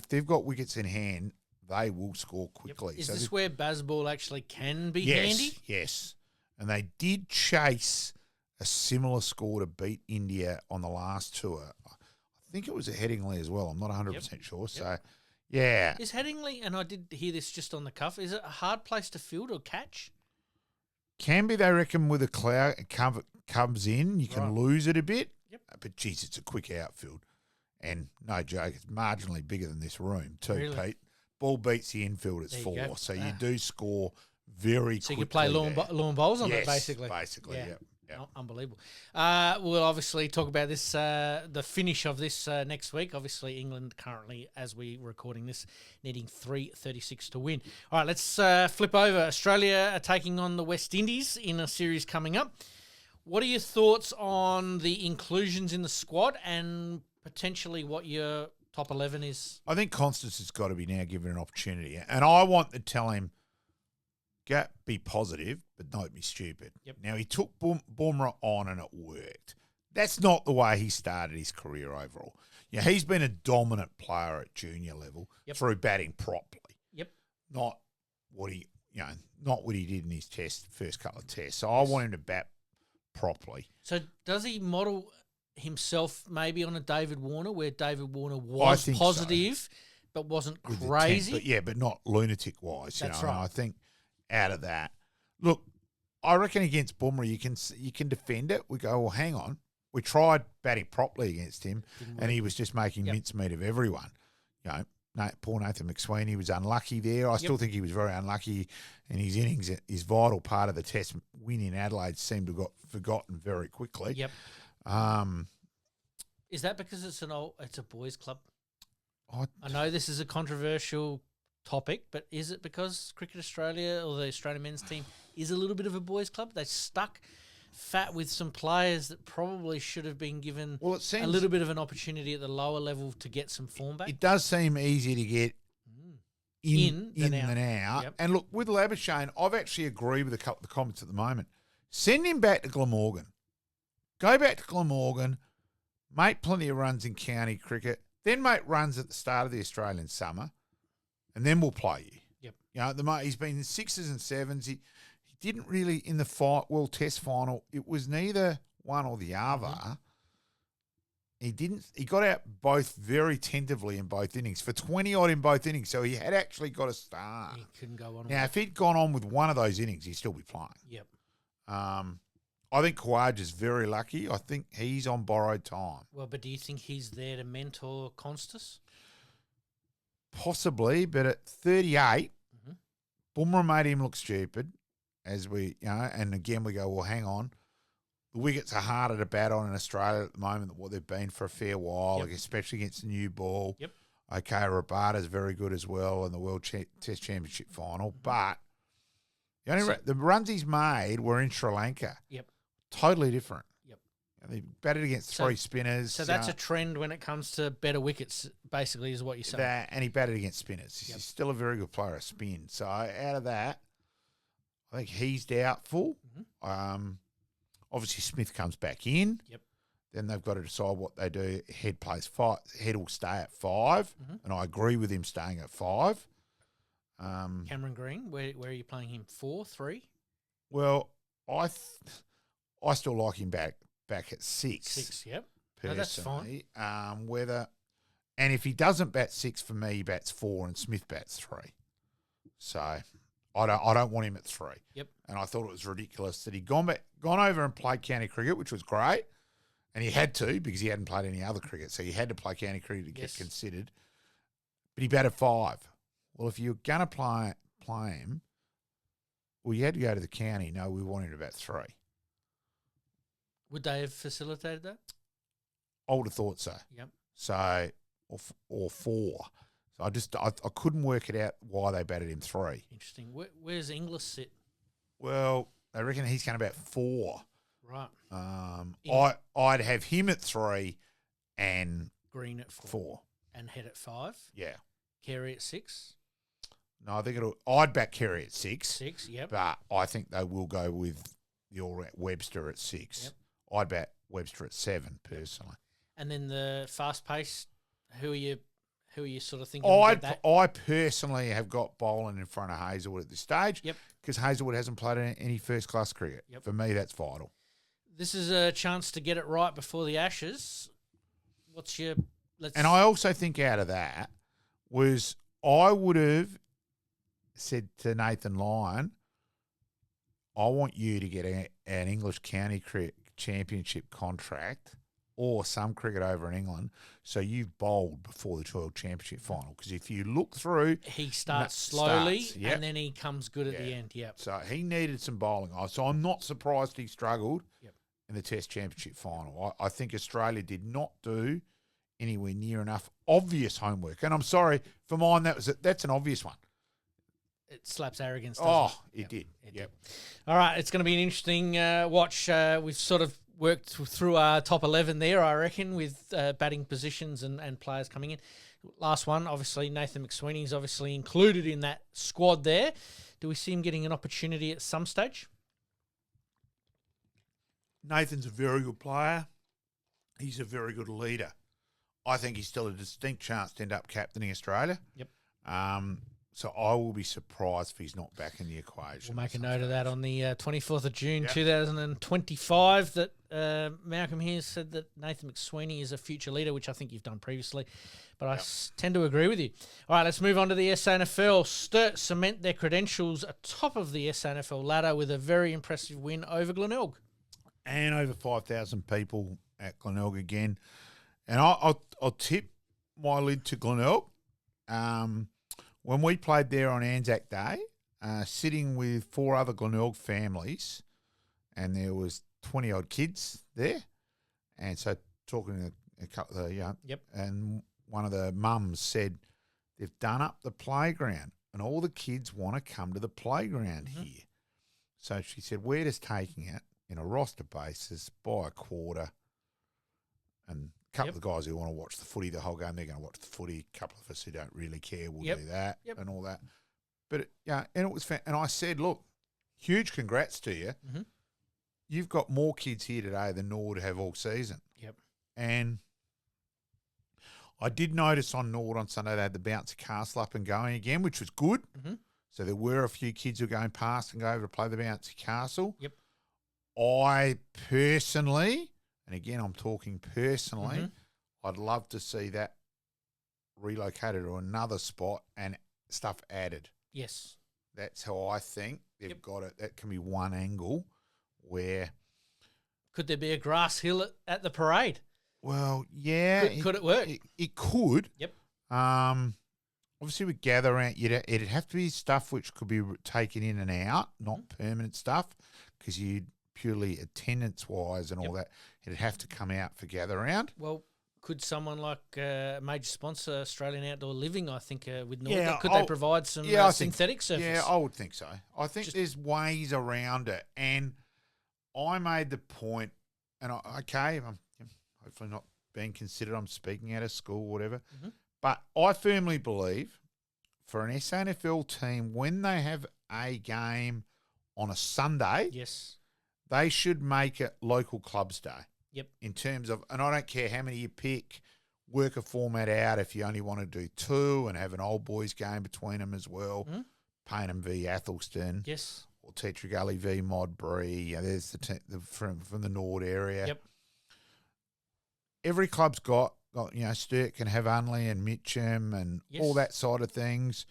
they've got wickets in hand, they will score quickly. Yep. Is this where Bazball actually can be handy? Yes. And they did chase a similar score to beat India on the last tour. I think it was at Headingley as well. I'm not 100% sure. So, yeah. Is Headingley, and I did hear this just on the cuff, is it a hard place to field or catch? Can be, they reckon, with a cloud comes in, you can lose it a bit. Yep. But, geez, it's a quick outfield. And no joke, it's marginally bigger than this room too, Really? Pete. Ball beats the infield, it's 4. So you do score very quickly. So you can play lawn bowls on it, basically. Basically, yeah. Oh, unbelievable. We'll obviously talk about this, the finish of this next week. Obviously, England currently, as we were recording this, needing 336 to win. All right, let's flip over. Australia are taking on the West Indies in a series coming up. What are your thoughts on the inclusions in the squad and potentially what your top 11 is? I think Constance has got to be now given an opportunity. And I want to tell him, be positive, but don't be stupid. Yep. Now, he took Bumrah on and it worked. That's not the way he started his career overall. Yeah, he's been a dominant player at junior level through batting properly. Yep. Not what he did in his first couple of tests. So I want him to bat properly. So does he model himself maybe on a David Warner, where David Warner was positive but wasn't crazy? But not lunatic-wise. That's right. right. And I think out of that, look, I reckon against Bumrah you can defend it. We go, well, hang on. We tried batting properly against him, and he was just making mincemeat of everyone. Poor Nathan McSweeney was unlucky there. I still think he was very unlucky, and his innings, his vital part of the Test win in Adelaide, seemed to have got forgotten very quickly. Yep. Is that because it's a boys' club? I know this is a controversial topic, but is it because Cricket Australia or the Australian men's team is a little bit of a boys' club? They stuck fat with some players that probably should have been given a little bit of an opportunity at the lower level to get some form back. It does seem easy to get in than out. Yep. And look, with Labuschagne, I've actually agreed with a couple of the comments at the moment. Send him back to Glamorgan. Go back to Glamorgan, make plenty of runs in county cricket, then make runs at the start of the Australian summer, and then we'll play you. Yep. At the moment, he's been in 6s and 7s. He didn't really in the World Test final. It was neither one or the other. He didn't. He got out both very tentatively in both innings for 20 odd in both innings. So he had actually got a start. He couldn't go on. Now, if he'd gone on with one of those innings, he'd still be playing. Yep. I think Kawaj is very lucky. I think he's on borrowed time. Well, but do you think he's there to mentor Constas? Possibly, but at 38, Bumrah made him look stupid. As we, and again we go, well, hang on. The wickets are harder to bat on in Australia at the moment than what they've been for a fair while, like especially against the new ball. Yep. Okay, Rabada's very good as well in the World Test Championship final, but the runs he's made were in Sri Lanka. Yep. Totally different. Yep. They batted against three spinners. So that's a trend when it comes to better wickets, basically, is what you're saying. And he batted against spinners. He's still a very good player at spin. So out of that, I think he's doubtful. Obviously, Smith comes back in. Yep. Then they've got to decide what they do. Head plays 5. Head will stay at 5, and I agree with him staying at 5. Cameron Green, where are you playing him? 4, 3? Well, I still like him back at 6. 6, yep. Personally. No, that's fine. And if he doesn't bat 6 for me, he bats 4, and Smith bats 3. So I don't want him at 3. Yep. And I thought it was ridiculous that he'd gone over and played county cricket, which was great, and he had to because he hadn't played any other cricket, so he had to play county cricket to get considered. But he batted 5. Well, if you're going to play him, well, you had to go to the county. No, we want him to bat 3. Would they have facilitated that? I would have thought so. Yep. So, or 4. So I couldn't work it out why they batted him 3. Interesting. Where's Inglis sit? Well, they reckon he's going to bat 4. Right. I'd have him at 3 and Green at 4. And Head at 5. Yeah. Carey at 6. No, I think I'd back Carey at 6. 6, yep. But I think they will go with your Webster at 6. Yep. I'd bat Webster at 7 personally. And then the fast pace, who are you sort of thinking about that? I personally have got Boland in front of Hazelwood at this stage. Yep. Because Hazelwood hasn't played any first class cricket. Yep. For me, that's vital. This is a chance to get it right before the Ashes. And I also think out of that was I would have said to Nathan Lyon, I want you to get an English county cricket championship contract or some cricket over in England, so you've bowled before the World Championship final. Because if you look through... He starts slowly, and then he comes good at the end, yep. So he needed some bowling. So I'm not surprised he struggled in the Test Championship final. I think Australia did not do anywhere near enough obvious homework. And I'm sorry, for mine, that's an obvious one. It slaps arrogance, doesn't it? It did. Yep. All right, it's going to be an interesting watch. We've sort of worked through our top 11 there, I reckon, with batting positions and players coming in. Last one, obviously, Nathan McSweeney is obviously included in that squad there. Do we see him getting an opportunity at some stage? Nathan's a very good player. He's a very good leader. I think he's still a distinct chance to end up captaining Australia. Yep. So I will be surprised if he's not back in the equation. We'll make a note of that on the 24th of June, 2025, that Malcolm here said that Nathan McSweeney is a future leader, which I think you've done previously. But I tend to agree with you. All right, let's move on to the SANFL. Sturt cement their credentials atop of the SANFL ladder with a very impressive win over Glenelg. And over 5,000 people at Glenelg again. And I'll tip my lid to Glenelg. When we played there on Anzac Day, sitting with 4 other Glenelg families, and there was 20-odd kids there, and so talking to a couple of and one of the mums said they've done up the playground, and all the kids want to come to the playground here. So she said, we're just taking it in a roster basis by a quarter, and couple of guys who want to watch the footy the whole game, they're going to watch the footy. A couple of us who don't really care will do that and all that. But, and it was and I said, look, huge congrats to you. You've got more kids here today than Nord have all season. Yep. And I did notice on Nord on Sunday they had the bouncer castle up and going again, which was good. So there were a few kids who were going past and go over to play the bouncy castle. Yep. I personally, and again I'm talking personally, Mm-hmm. I'd love to see that relocated to another spot and stuff added. Yes. That's how I think they've got it. That can be one angle where... Could there be a grass hill at the parade? Well, yeah. Could it work? It could. Yep. Obviously, with gather around, it'd have to be stuff which could be taken in and out, not permanent stuff, because you'd purely attendance-wise and all that, it'd have to come out for gather around. Well, could someone like a major sponsor, Australian Outdoor Living, I think, with Nordic, Yeah, could they provide some synthetic surface? Yeah, I would think so. I think there's ways around it. And I made the point, and I'm hopefully not being considered, I'm speaking out of school, whatever, but I firmly believe for an SANFL team, when they have a game on a Sunday, yes, they should make it local clubs day. Yep. In terms of, and I don't care how many you pick, work a format out if you only want to do two and have an old boys game between them as well. Payneham v Athelston. Yes. Or Tetra Gully v Modbury. Yeah, there's the from the Nord area. Yep. Every club's got Sturt can have Unley and Mitcham and all that side of things.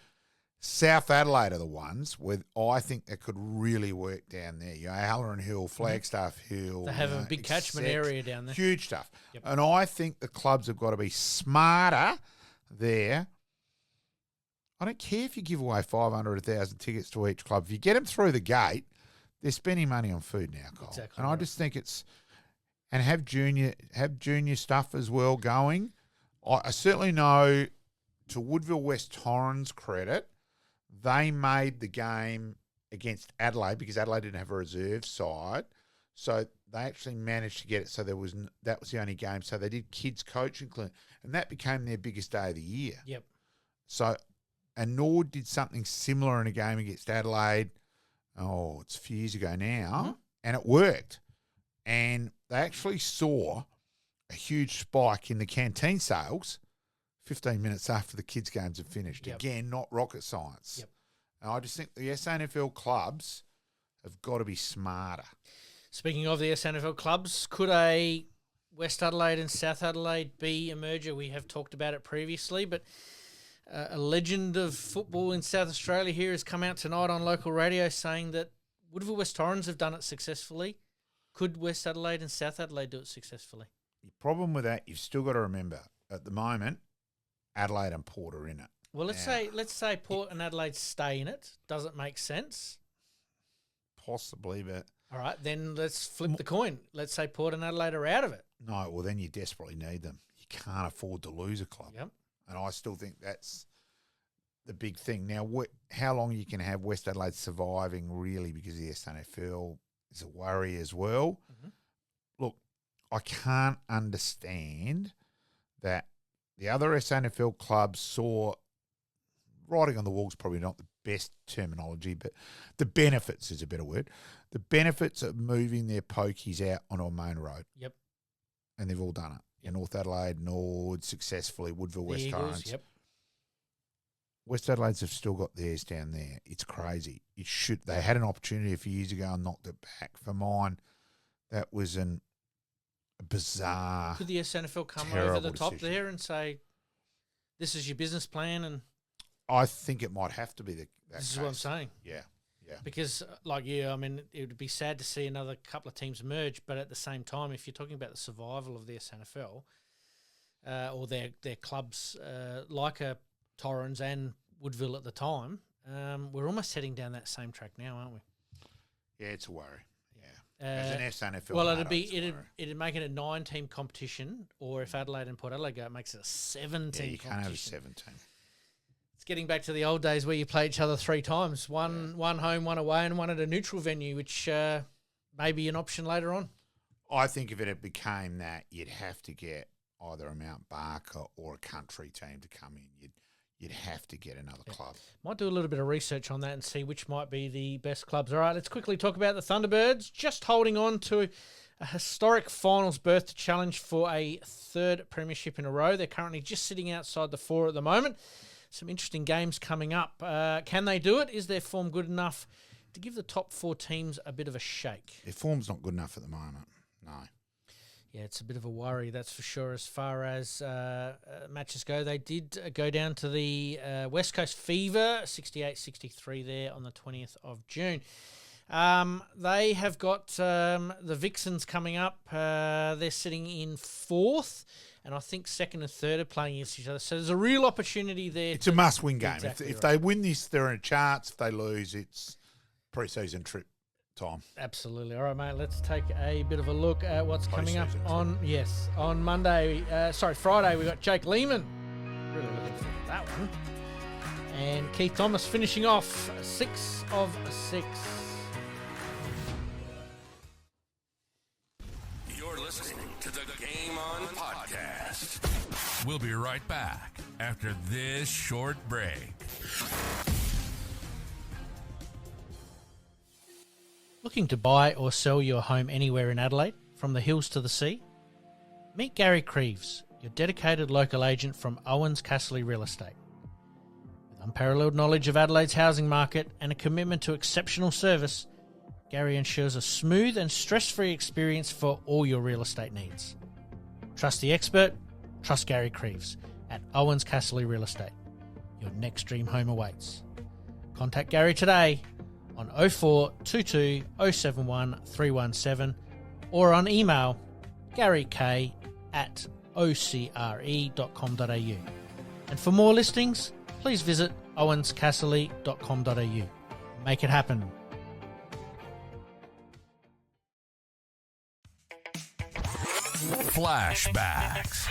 South Adelaide are the ones where I think that could really work down there. Halloran Hill, Flagstaff Hill. They have a big catchment area down there. Huge stuff. Yep. And I think the clubs have got to be smarter there. I don't care if you give away 500 or 1,000 tickets to each club. If you get them through the gate, they're spending money on food and alcohol. Exactly. And I just think it's... And have junior stuff as well going. I certainly know, to Woodville West Torrens' credit, they made the game against Adelaide because Adelaide didn't have a reserve side. So they actually managed to get it so that was the only game. So they did kids coaching, and that became their biggest day of the year. Yep. So, and Nord did something similar in a game against Adelaide. Oh, it's a few years ago now, and it worked. And they actually saw a huge spike in the canteen sales 15 minutes after the kids' games had finished. Yep. Again, not rocket science. Yep. And I just think the SANFL clubs have got to be smarter. Speaking of the SANFL clubs, could a West Adelaide and South Adelaide be a merger? We have talked about it previously, but a legend of football in South Australia here has come out tonight on local radio saying that Woodville West Torrens have done it successfully. Could West Adelaide and South Adelaide do it successfully? The problem with that, you've still got to remember, at the moment, Adelaide and Port are in it. Well, let's say Port and Adelaide stay in it. Does it make sense? Possibly, but... All right, then let's flip the coin. Let's say Port and Adelaide are out of it. No, well, then you desperately need them. You can't afford to lose a club. Yep. And I still think that's the big thing. Now, how long you can have West Adelaide surviving, really, because the SANFL is a worry as well. Look, I can't understand that the other SANFL clubs saw, writing on the wall is probably not the best terminology, but the benefits is a better word. The benefits of moving their pokies out on a main road. Yep. And they've all done it. In North Adelaide, Nord, successfully, Woodville, West Torrens. Yep. West Adelaide's have still got theirs down there. It's crazy. They had an opportunity a few years ago and knocked it back. For mine, that was a bizarre. Could the SANFL come over terrible the top decision. there and say, "This is your business plan," and I think it might have to be that this is case. what I'm saying. Yeah. Because, I mean, it would be sad to see another couple of teams merge, but at the same time, if you're talking about the survival of the SANFL or their clubs like a Torrens and Woodville at the time, we're almost heading down that same track now, aren't we? Yeah, it's a worry. Yeah. As an SANFL, well, it'd make it a 9-team competition, or if Adelaide and Port Adelaide go, it makes it a 7-team competition. You can't have a 7-team. It's getting back to the old days where you play each other 3 times, one home, one away, and one at a neutral venue, which may be an option later on. I think if it had became that, you'd have to get either a Mount Barker or a country team to come in. You'd have to get another club. Might do a little bit of research on that and see which might be the best clubs. All right, let's quickly talk about the Thunderbirds, just holding on to a historic finals berth to challenge for a 3rd premiership in a row. They're currently just sitting outside the 4 at the moment. some interesting games coming up. Can they do it? Is their form good enough to give the top 4 teams a bit of a shake? Their form's not good enough at the moment. No. Yeah, it's a bit of a worry, that's for sure, as far as matches go. They did go down to the West Coast Fever, 68-63 there on the 20th of June. They have got the Vixens coming up. They're sitting in 4th, and I think 2nd and 3rd are playing against each other. So there's a real opportunity there. It's a must-win game. Exactly If they win this, they're in a chance. If they lose, it's pre-season trip time. Absolutely. All right, mate, let's take a bit of a look at what's coming up on Friday. We've got Jake Lehman. Really looking for that one. And Keith Thomas finishing off 6 of 6. You're listening to the Game On Podcast. We'll be right back after this short break. Looking to buy or sell your home anywhere in Adelaide, from the hills to the sea? Meet Gary KRIEVS, your dedicated local agent from OUWENS CASSERLY Real Estate. With unparalleled knowledge of Adelaide's housing market and a commitment to exceptional service, Gary ensures a smooth and stress-free experience for all your real estate needs. Trust the expert, trust Gary KRIEVS at OUWENS CASSERLY Real Estate. Your next dream home awaits. Contact Gary today on 0422 071 317 or on email garyk@ocre.com.au. And for more listings, please visit owenscasserly.com.au. Make it happen. Flashbacks.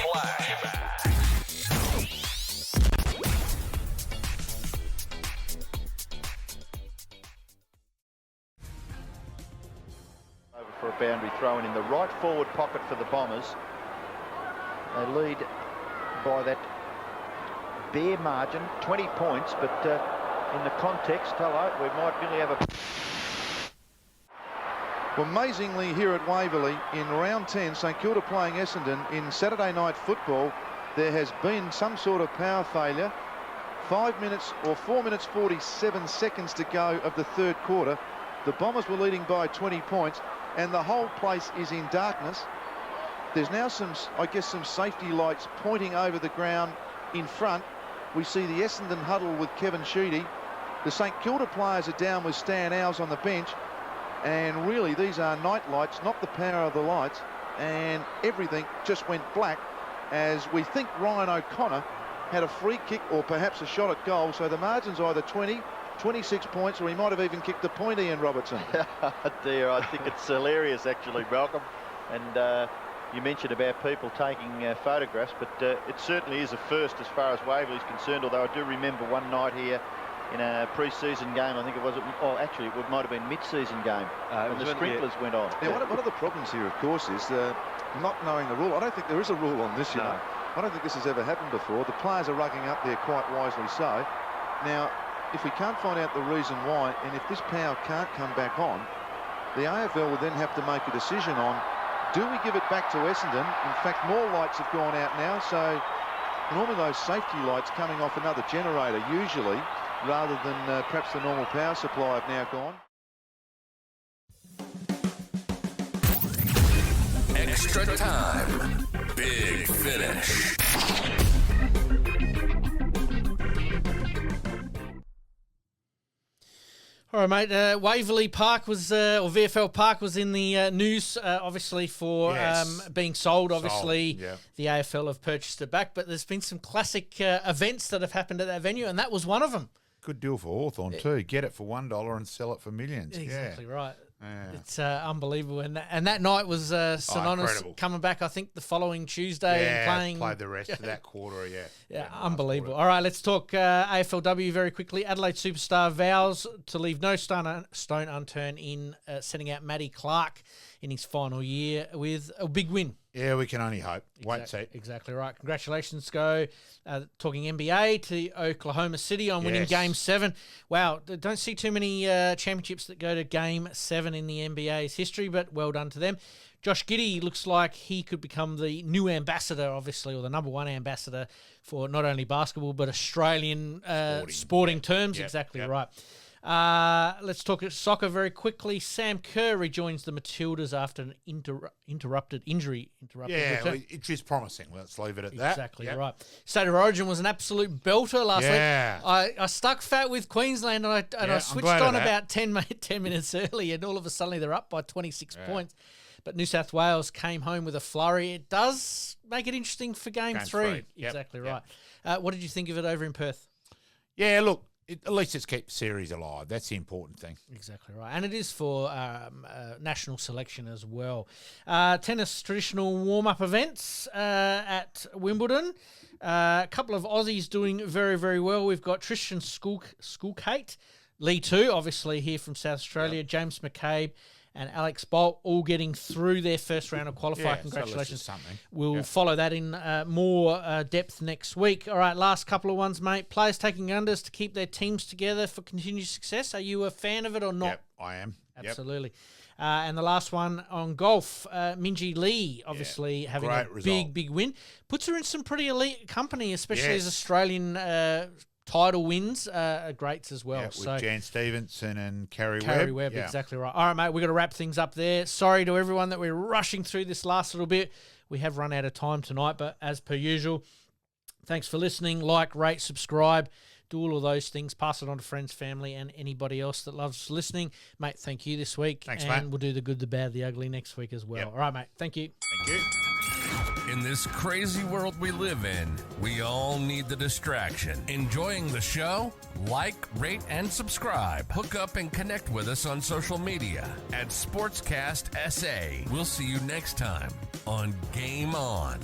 For a boundary throw in the right forward pocket for the Bombers. They lead by that bare margin, 20 points, but in the context, we might really have a... Well, amazingly here at Waverley in round 10, St Kilda playing Essendon in Saturday night football, there has been some sort of power failure. 5 minutes or 4 minutes 47 seconds to go of the third quarter. The Bombers were leading by 20 points. And the whole place is in darkness. There's now some safety lights pointing over the ground in front. We see the Essendon huddle with Kevin Sheedy. The St Kilda players are down with Stan Owls on the bench. And really, these are night lights, not the power of the lights. And everything just went black as we think Ryan O'Connor had a free kick or perhaps a shot at goal. So the margin's either 20, 26 points, or he might have even kicked the point, Ian Robertson. Dear, I think it's hilarious, actually, Malcolm. And you mentioned about people taking photographs, but it certainly is a first as far as Waverley's concerned, although I do remember one night here in a pre-season game, I think it was, actually it might have been mid-season game, when the sprinklers went on. Now, one of the problems here, of course, is not knowing the rule. I don't think there is a rule on this, you know. I don't think this has ever happened before. The players are rugging up there quite wisely so. Now, if we can't find out the reason why, and if this power can't come back on, the AFL will then have to make a decision on, do we give it back to Essendon? In fact, more lights have gone out now, so normally those safety lights coming off another generator usually, rather than perhaps the normal power supply have now gone. Extra time. Big finish. All right, mate. Waverley Park was, or VFL Park was in the news, obviously, for being sold. Obviously, the AFL have purchased it back, but there's been some classic events that have happened at that venue, and that was one of them. Good deal for Hawthorn too. Get it for $1 and sell it for millions. Exactly right. Yeah. It's unbelievable, and that night was synonymous coming back. I think the following Tuesday and played the rest of that quarter. Yeah, unbelievable. All right, let's talk AFLW very quickly. Adelaide superstar vows to leave no stone unturned in sending out Matty Clark in his final year with a big win. Yeah, we can only hope. Wait and see. Exactly right. Congratulations go, talking NBA, to Oklahoma City on winning Game 7. Wow, don't see too many championships that go to Game 7 in the NBA's history, but well done to them. Josh Giddey looks like he could become the new ambassador, obviously, or the number one ambassador for not only basketball but Australian sporting terms. Yep, Exactly yep. right. Let's talk soccer very quickly. Sam Kerr rejoins the Matildas after an interrupted injury. Return. It is promising. Let's leave it at that. Exactly Yep. right. State of Origin was an absolute belter last Yeah. week. I stuck fat with Queensland and I I'm switched glad of on that. about 10 minutes early, and all of a sudden they're up by 26 points. But New South Wales came home with a flurry. It does make it interesting for Game 3. Yep, Exactly yep. right. What did you think of it over in Perth? Yeah, look, at least it's kept series alive. That's the important thing. Exactly right. And it is for national selection as well. Tennis traditional warm-up events at Wimbledon. A couple of Aussies doing very, very well. We've got Tristan Schoolkate, Lee too, obviously here from South Australia, James McCabe and Alex Bolt all getting through their first round of qualifying. Yeah, Congratulations. so something. We'll follow that in more depth next week. All right, last couple of ones, mate. Players taking unders to keep their teams together for continued success. Are you a fan of it or not? Yep, I am. Yep. Absolutely. And the last one on golf, Minjee Lee, obviously having great a result. big win. Puts her in some pretty elite company, especially as Yes. Australian title wins are greats as well. Yeah, with so Jan Stevenson and Carrie Webb, Yeah. exactly right. All right, mate, we've got to wrap things up there. Sorry to everyone that we're rushing through this last little bit. We have run out of time tonight, but as per usual, thanks for listening. Like, rate, subscribe, do all of those things. Pass it on to friends, family, and anybody else that loves listening. Mate, thank you this week. Thanks, and mate. we'll do the good, the bad, the ugly next week as well. Yep. All right, mate. Thank you. Thank you. In this crazy world we live in, we all need the distraction. Enjoying the show? Like, rate, and subscribe. Hook up and connect with us on social media at Sportscast SA. We'll see you next time on Game On.